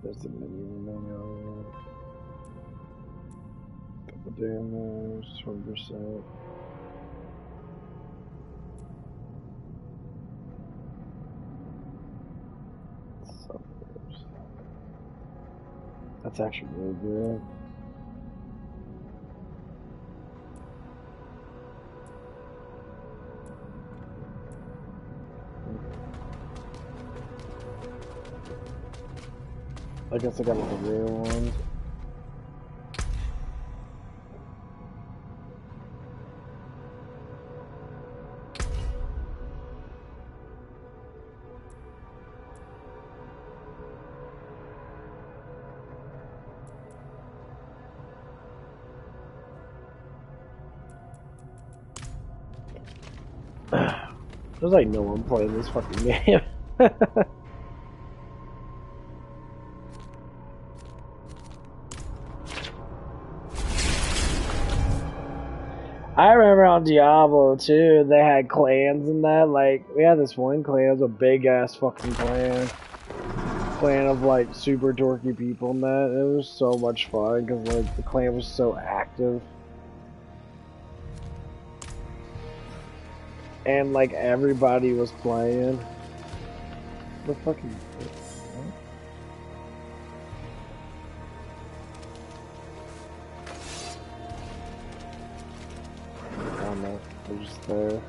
There's the menu. Couple damage, 20%. That's actually really good. I guess I got all the rare ones. There's like no one playing this fucking game. I remember on Diablo too, they had clans and that. Like, we had this one clan, it was a big ass fucking clan. Clan of like super dorky people and that. It was so much fun because like the clan was so active. And like everybody was playing. The fucking. I don't know. They're just there.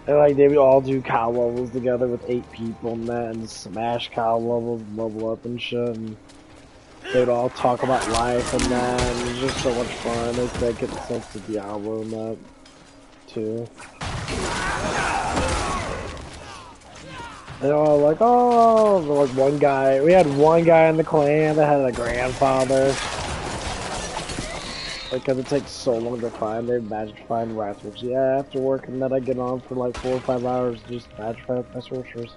And like they would all do cow levels together with 8 people and that, and smash cow levels, level up and shit. And they'd all talk about life and that. And it was just so much fun. They get the sense of Diablo and that too. And all like, oh, like one guy. We had one guy in the clan that had a grandfather. Like, cause it takes so long to find. They magic find rat sorcerers. Yeah, after work and then I get on for like 4 or 5 hours just magic find my sorcerers.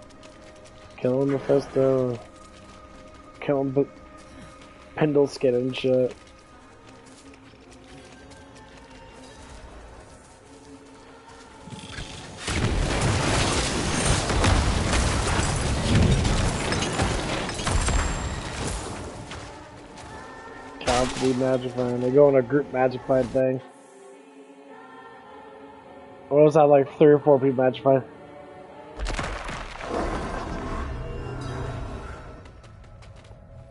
Killing Mephisto. Killing Pendle Skin and shit. out to be magic find. They go on a group magic find thing. We always have like 3 or 4 people magic find.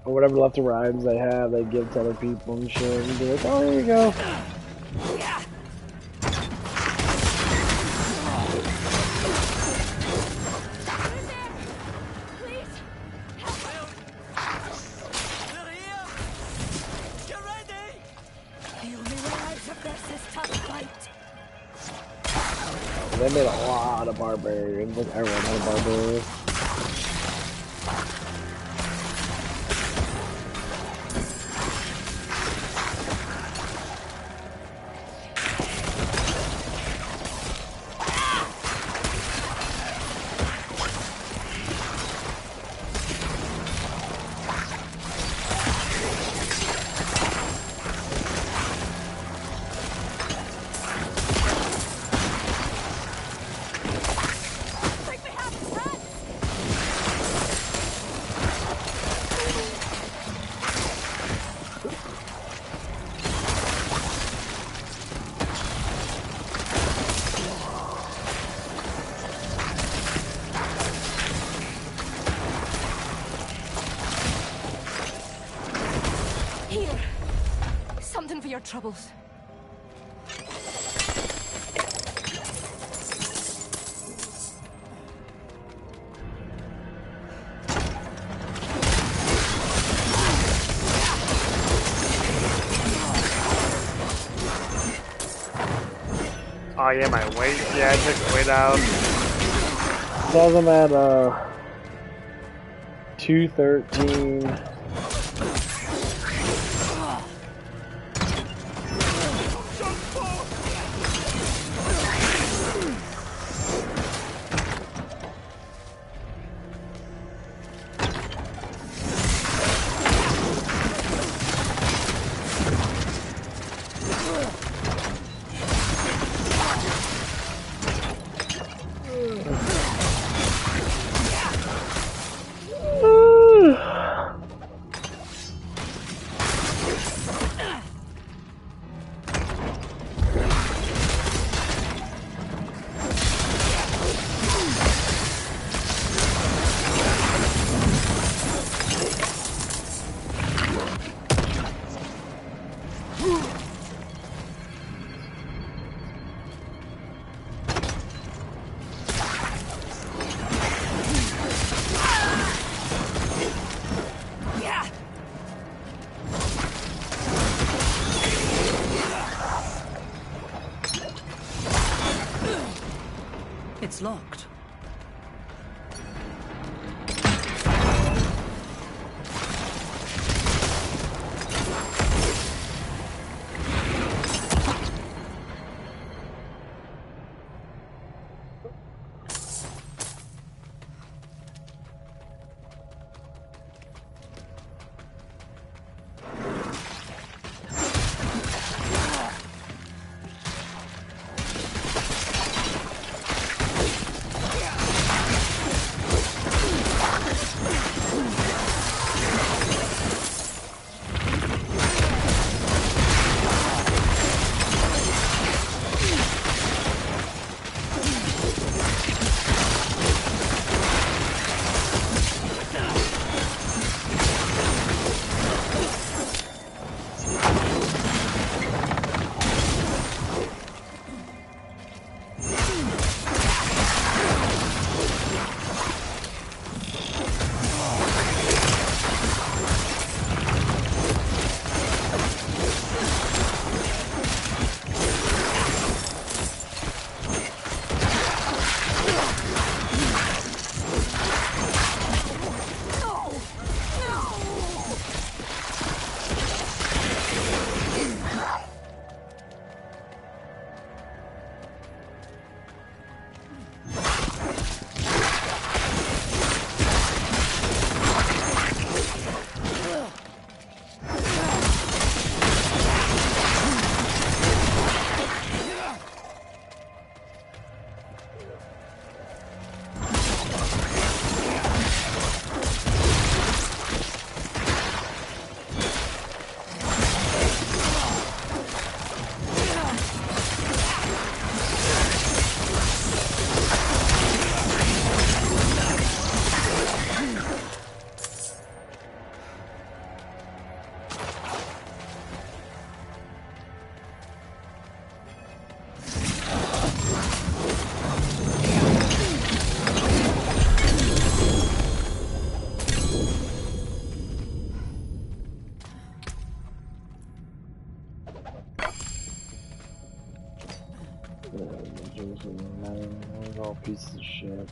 Or whatever leftover items they have, they give to other people and shit. And be like, oh, here you go. They made a lot of barbarians. Like everyone had a barbarian. Something for your troubles. Oh yeah, my weight. Yeah, I took the weight out. Says I'm at 213. It's locked. All pieces of shit.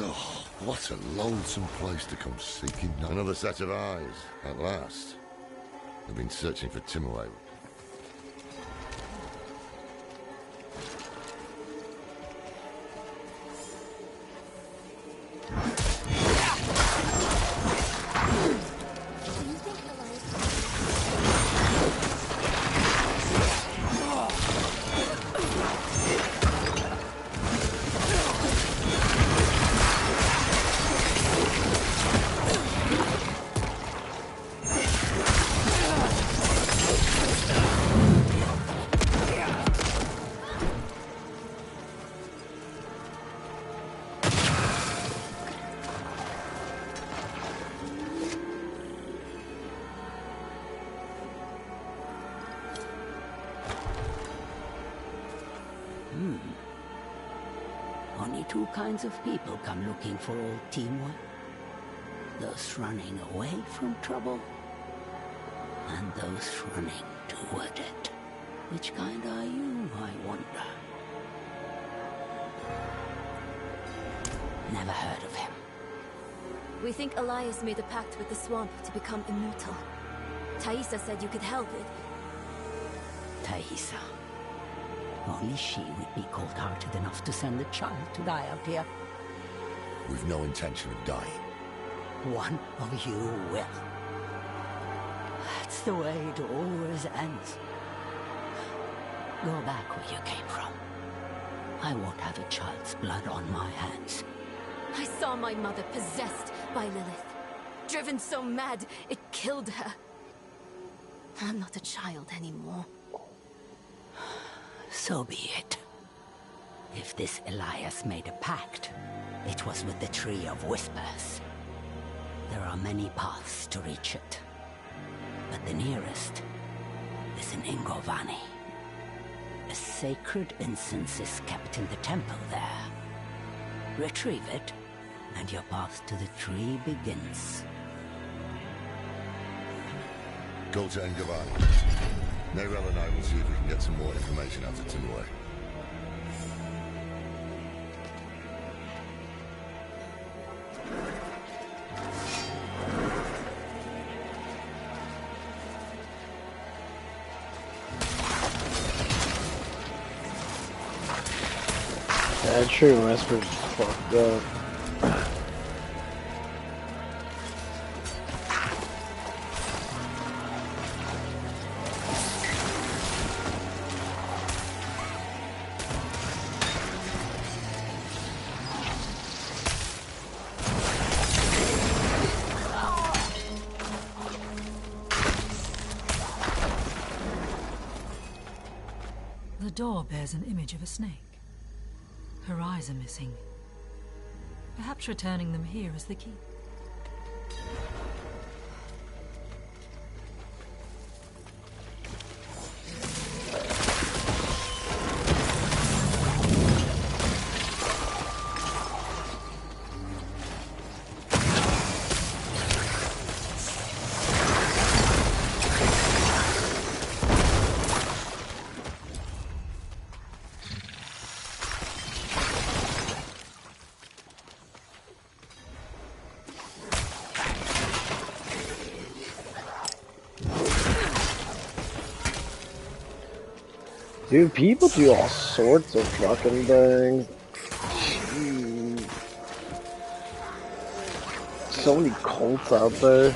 Oh, what a lonesome place to come seeking. Another set of eyes, at last. I've been searching for Timaway. Only two kinds of people come looking for old Timor. Those running away from trouble, and those running toward it. Which kind are you, I wonder? Never heard of him. We think Elias made a pact with the swamp to become immortal. Thaisa said you could help it. Thaisa. Only she would be cold-hearted enough to send a child to die out here. We've no intention of dying. One of you will. That's the way it always ends. Go back where you came from. I won't have a child's blood on my hands. I saw my mother possessed by Lilith. Driven so mad, it killed her. I'm not a child anymore. So be it. If this Elias made a pact, it was with the Tree of Whispers. There are many paths to reach it, but the nearest is in Ingovani. A sacred incense is kept in the temple there. Retrieve it, and your path to the tree begins. Go to Engavani. Nerel and I will see if we can get some more information out of Timaway. Yeah, true, Whisper's fucked up. The door bears an image of a snake. Her eyes are missing. Perhaps returning them here is the key. Dude, people do all sorts of fucking things. Jeez. So many cults out there.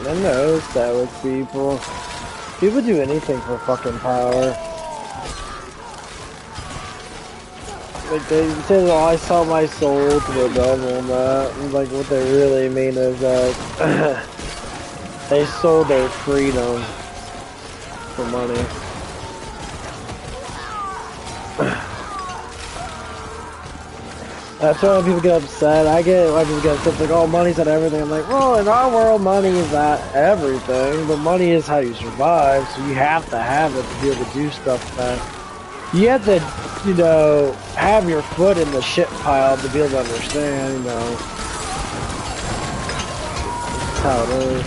I noticed that with people. People do anything for fucking power. Like they say, "Oh, I sell my soul to the devil," and that. And like what they really mean is that they sold their freedom for money. That's why when people get upset. I get why people get upset. Like, oh, money's not everything. I'm like, well, in our world, money is not everything, but money is how you survive. So you have to have it to be able to do stuff. You have to, you know, have your foot in the shit pile to be able to understand. You know, that's how it is.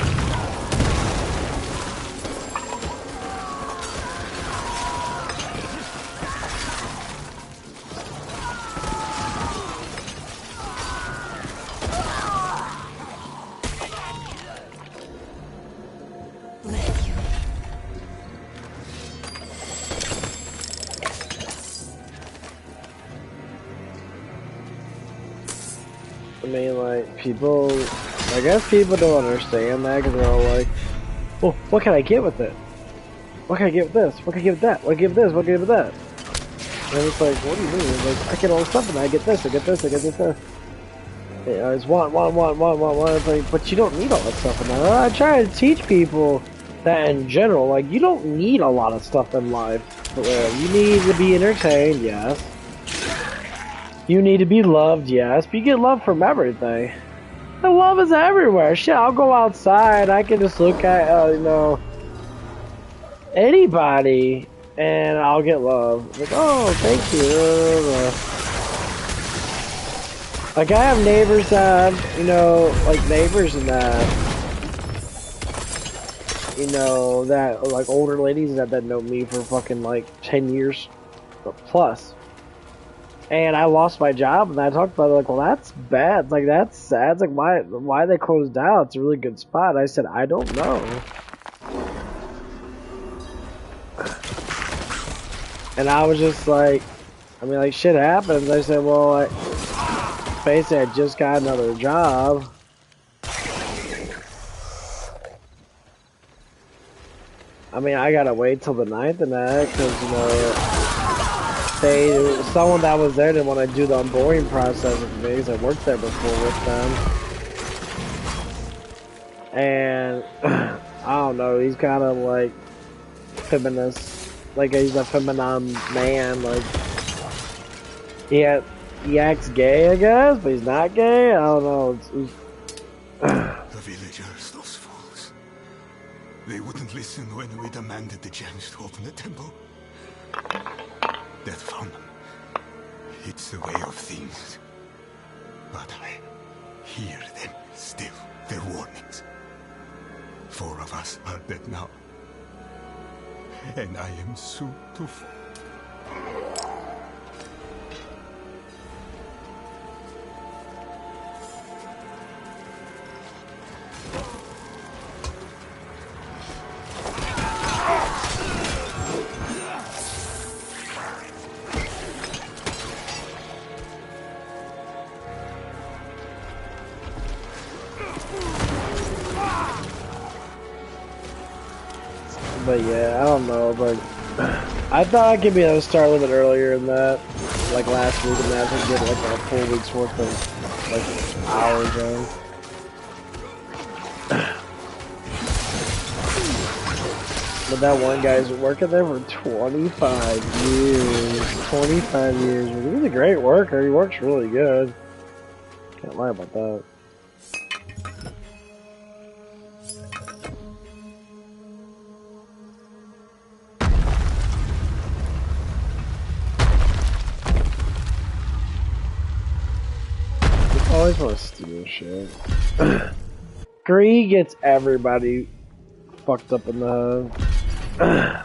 I mean, like, people, I guess people don't understand that because they're all like, well, what can I get with it? What can I get with this? What can I get with that? What can I get with this? What can I get with that? And it's like, what do you mean? It's like, I get all this stuff and I get this, I get this, I get this, Yeah, it's want. It's like, but you don't need all that stuff in that. I try to teach people that in general, like, you don't need a lot of stuff in life. You need to be entertained, yes. You need to be loved, yes, but you get love from everything. The love is everywhere. Shit, I'll go outside, I can just look at, you know, anybody, and I'll get love. Like, oh, thank you. Like, I have neighbors that, you know, like, neighbors and that, you know, that, like, older ladies that know me for fucking, like, 10 years plus. And I lost my job, and I talked about it, like, well, that's bad. Like, that's sad. It's like, why they closed down? It's a really good spot. I said, I don't know. And I was just like, I mean, like, shit happens. I said, well, basically, I just got another job. I mean, I gotta wait till the 9th and that, because, you know, someone that was there didn't want to do the onboarding process with me, because I worked there before with them. And, I don't know, he's kind of, like, feminist. Like, he's a feminine man, like, he acts gay, I guess, but he's not gay? I don't know, The villagers, those fools. They wouldn't listen when we demanded the gems to open the temple. Death found them. It's the way of things. But I hear them still, their warnings. 4 of us are dead now. And I am soon to fall. But yeah, I don't know, but I thought I could be able to start a little bit earlier than that, like last week, and that I could get like a full week's worth of like hours in. But that one guy's working there for 25 years. 25 years. He's a great worker. He works really good. Can't lie about that. I always want to steal shit. Greed gets everybody fucked up in the head.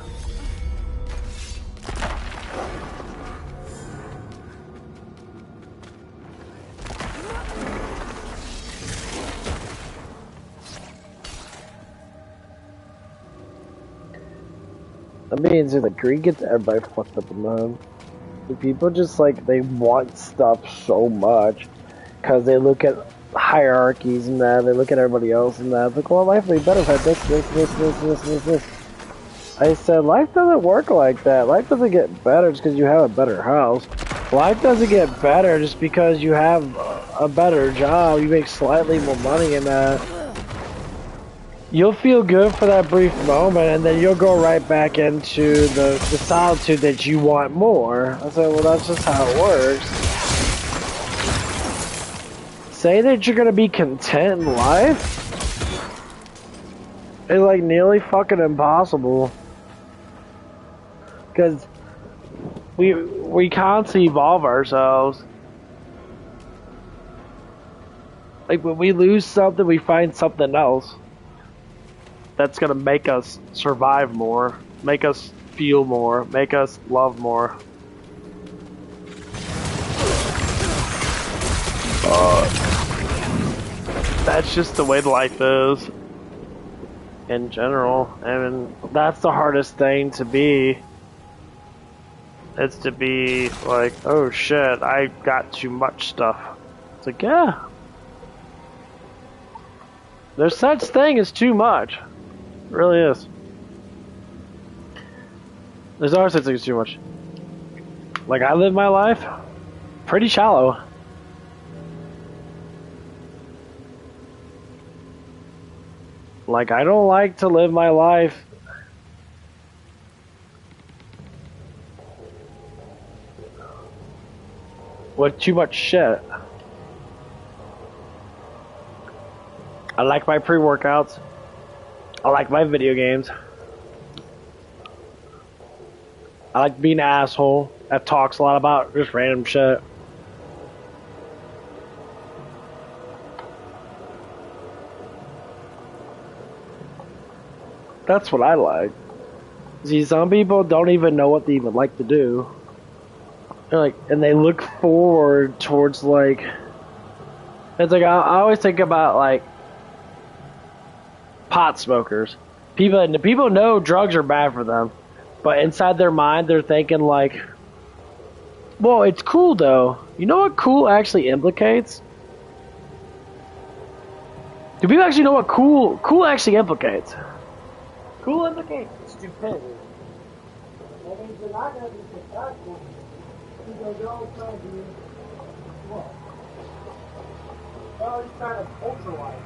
I mean, so the greed gets everybody fucked up in the head. The people just like, they want stuff so much because they look at hierarchies and that. They look at everybody else and that. Like, well, life would be better if I had this. I said, life doesn't work like that. Life doesn't get better just because you have a better house. Life doesn't get better just because you have a better job. You make slightly more money in that. You'll feel good for that brief moment, and then you'll go right back into the solitude that you want more. I said, well, that's just how it works. Say that you're gonna be content in life is like nearly fucking impossible. Because we constantly evolve ourselves. Like when we lose something, we find something else that's gonna make us survive more, make us feel more, make us love more. That's just the way life is in general. I mean, that's the hardest thing to be. It's to be like, oh shit, I got too much stuff. It's like, yeah. There's such thing as too much. It really is. There's always such thing as too much. Like, I live my life pretty shallow. Like, I don't like to live my life with too much shit. I like my pre-workouts. I like my video games. I like being an asshole that talks a lot about just random shit. That's what I like. See, some people don't even know what they even like to do. They're like, and they look forward towards like. It's like I always think about like pot smokers. People know drugs are bad for them, but inside their mind they're thinking like, well, it's cool though. You know what cool actually implicates? Do people actually know what cool actually implicates? Cool implicates stupidity. That means you're not going to be successful because you're always trying to be what? You're always trying to ultralize.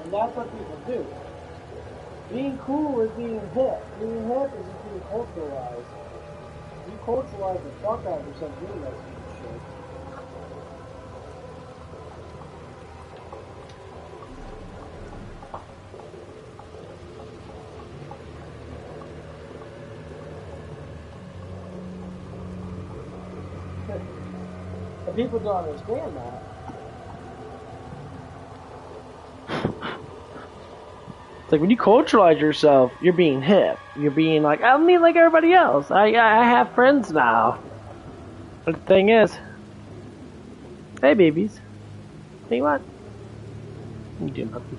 And that's what people do. Being cool is being hip. Being hip is just being culturalized. You culturalize the fuck out of yourself doing that shit. And people don't understand that. It's like when you culturalize yourself, you're being hip. You're being like, I'm me like everybody else. I have friends now. But the thing is, hey babies, hey what? You doing, puppy?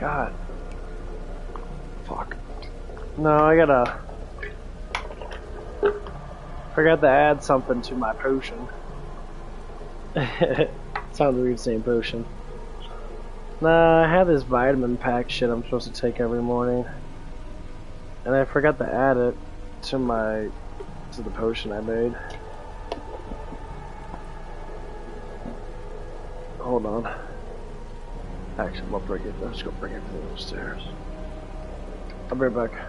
God. Fuck. No, I gotta... Forgot to add something to my potion. Sounds weird saying potion. Nah, I have this vitamin pack shit I'm supposed to take every morning. And I forgot to add it to the potion I made. Hold on. Actually, I'm gonna bring it. Let's go bring it upstairs. I'll be right back.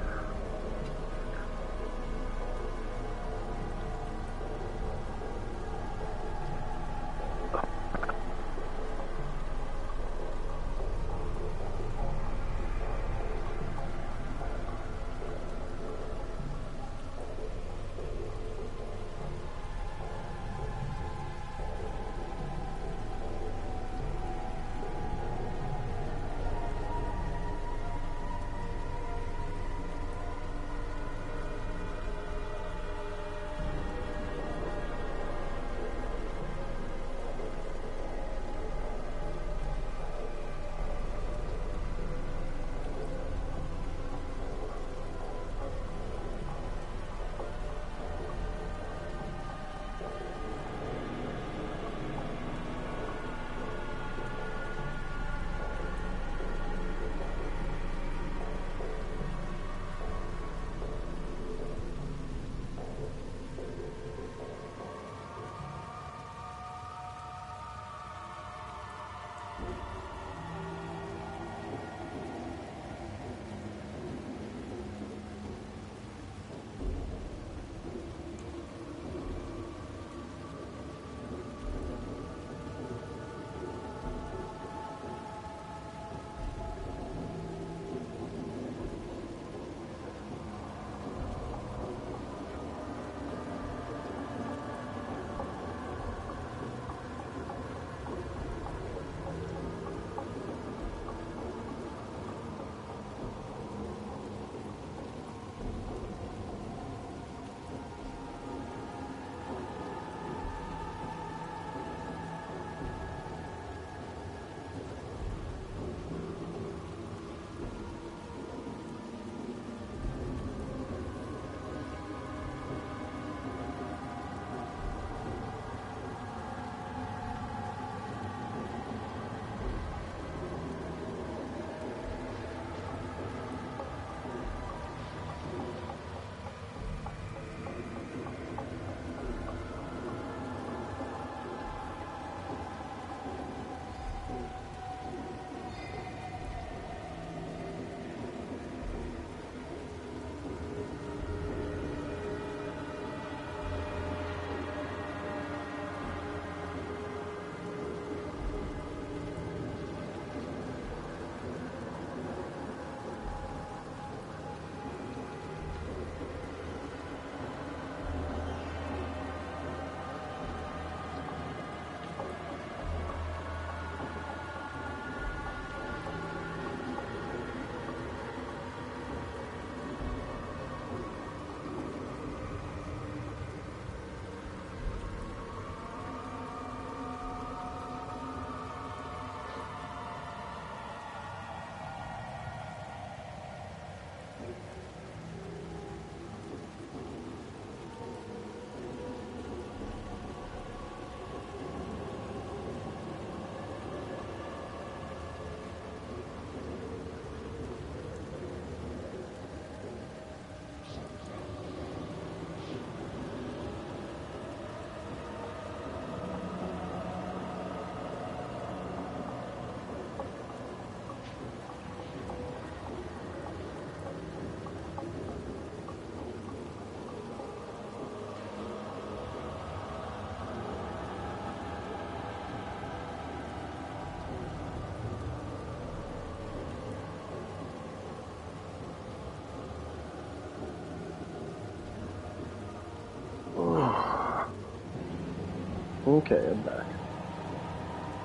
Okay, I'm back.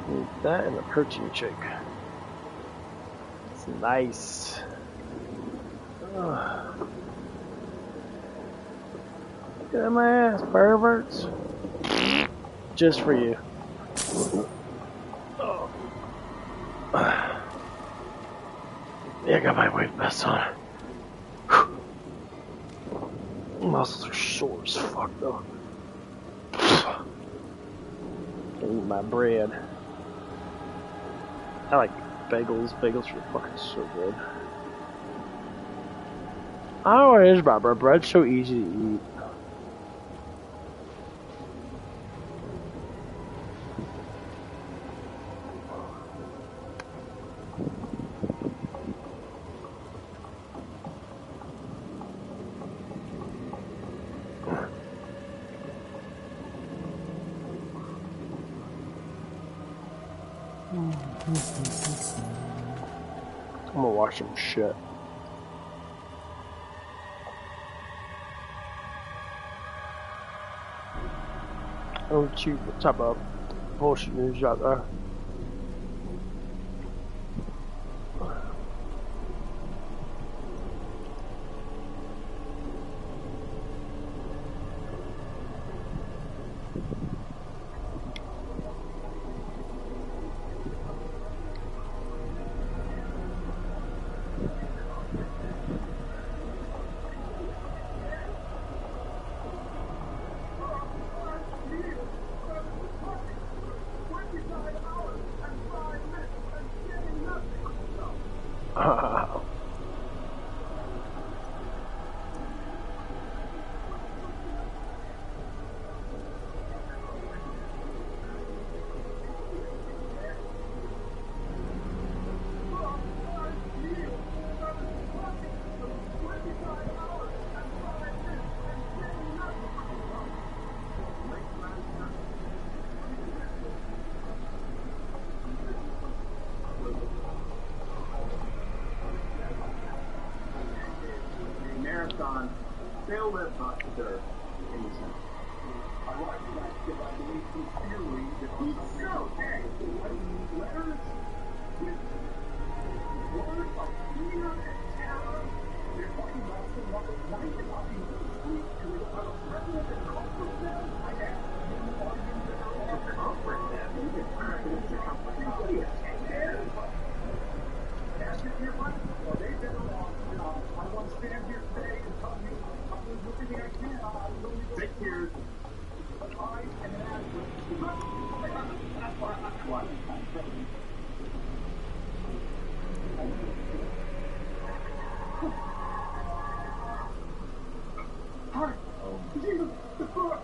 Need that and a protein shake. It's nice. Ugh. Get in my ass, perverts. Just for you. Yeah, I got my weight vest on. Muscles are sore as fuck though. Eat my bread. I like bagels. Bagels are fucking so good. I don't know what it is about bread. Bread's so easy to eat. I'm gonna watch some shit. Oh, shoot, what type of bullshit news you got there? Marathon still lives on Earth in the sense. I like that because I believe sincerely that he's so hey, letters with words of fear and terror. They're talking about some of the night about being sweet and about a president that comforts them. I asked him, are you there to comfort them? You can president to comfort them. What do you take care of? Ask if you're right. Well, they've been along. I want to stand here today and tell you I'm doing everything I can. I'm going to take care of I am inadequate. That's why I'm president. Hi. Jesus, the book.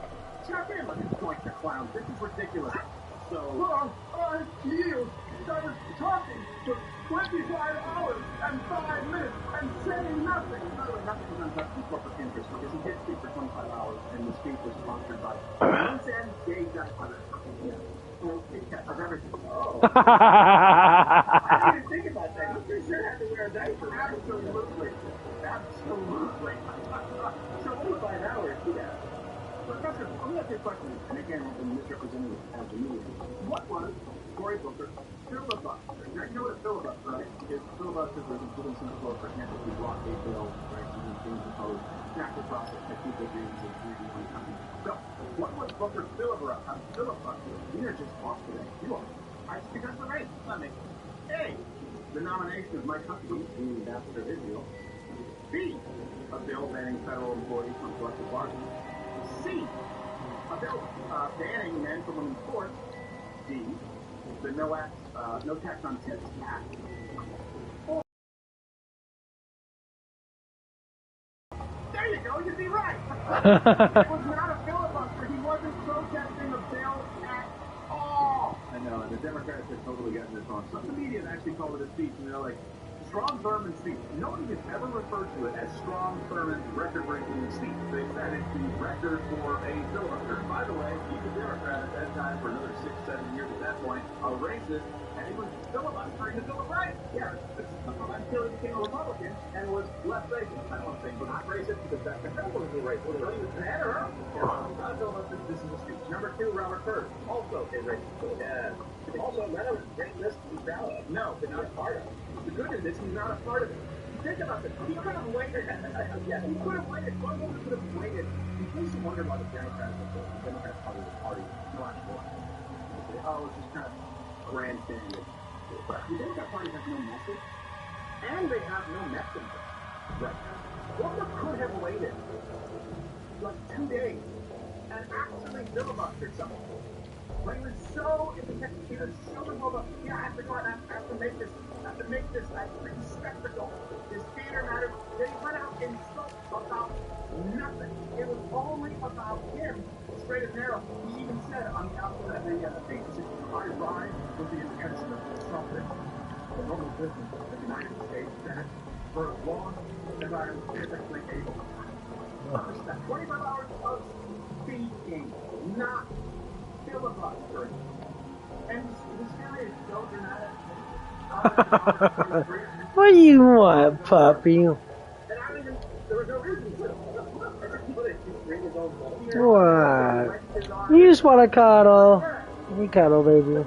Check in. Let me point the clown. This is ridiculous. So. Wrong. You. I was talking for 25 hours and 5 minutes and saying nothing. By the way, nothing was untouched in corporate interest because he did speak for 25 hours and the speech was sponsored by Once and Gay Guy Hunter. Yeah. Of everything. Oh. I didn't even think about that. I'm pretty sure I had to wear a diaper. Absolutely. Absolutely. So 25 hours, yeah. Professor, let me ask you a question, and again, I've been misrepresenting it as a media. What was Cory Booker filibuster? Now, you know what a filibuster, right? Because filibuster was including some for example, if you block a bill, right, you can change the code, snack the process, that people agree to agree on something. So, what was Booker's filibuster? We are just off today. You are. I speak up for race. Let me. A, the nomination of Mike Huckabee, the ambassador of Israel. B, a bill banning federal employees from collective bargaining. C, a bill banning men from women's sports. D, the No Tax on Tips Act. There you go, you'd be right. It was not a filibuster. He wasn't protesting a bill at all. I know, the Democrats have totally gotten this wrong. Some of the media have actually called it a speech, and they're like, strong, firm, and speech. Nobody has ever referred to it as strong, firm, and record-breaking speech. They said it's the record for a filibuster. By the way, he's a Democrat at that time for another 6-7 years at that point, a racist, and he was filibustering the Bill of Rights. Yeah, until he became a Republican and was less racist. I don't think, but not racist because that's the hell was a racist. Well, it doesn't matter. Not a filibuster. This is a speech. Number 2, Robert Byrd, also a racist. Yeah. Also, none of it's great list to be proud of. No, but not a part of it. The good news is he's not a part of it. Think about this. He could have waited. Yeah, he could have waited. One woman could have waited. In case you wonder why the Democrats Party was party much more. Oh, it's just kind of grandstanding. But the Democrat Party has no message. And they have no messenger right now. Wilbur could have waited like 2 days and actually filibustered someone. When he was so, he was so involved, yeah, I have to go out, I have to make this freaking spectacle, this theater matter. They went out and spoke about nothing. It was only about him, straight and narrow. He even said on the outset of the thing, I rise with the intention of disrupting the normal business of the United States Senate for as long as I am physically able. 25 hours of speaking, not filibustering. And this guy is so dramatic. What do you want, puppy? And I don't even, there was no reason to. I just put it, just bring his own What? You just want to cuddle. You cuddle, baby.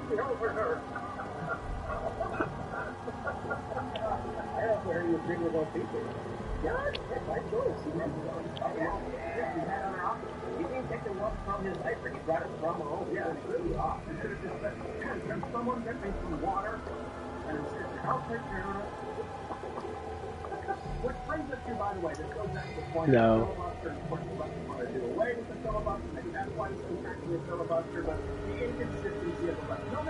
I also heard he was bringing his own pieces. Yeah, that's my choice. He had other options. He didn't take the love from his life, he brought it from home. Yeah, it's really off. He could have just said, can someone get me some water? And said, I'll take care of it. Which brings us to, by the way, this goes back to the point of filibuster and what you want to do away with the filibuster. Maybe that's why it's actually a filibuster, but the inconsistency of the left. No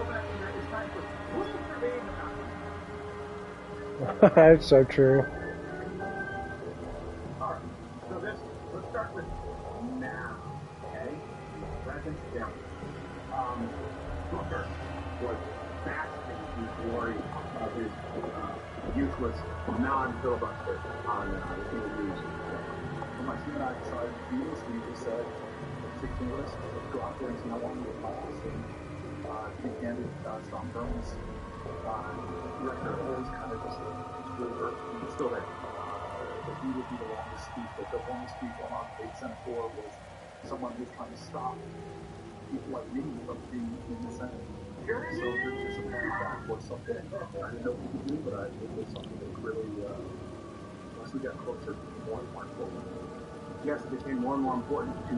messenger. It's time for rules for being a messenger. That's so true. Alright, so let's start with now, okay? Present day. Booker was basking in the glory of his useless non-filibuster on the news. When my team and I decided to do this, we just said, let's take the risk, let's go out there and see how long we last. And be candid, Sean Burns, director, always kind of just really hurt. He's still there. But he would be the longest speech. But the longest speech on page Senate floor was someone who was trying to stop people like me from being in the Senate. So this apparent fact was something I didn't know what we could do, but it was something that really, once we got closer, it became more and more important. Yes, it became more and more important to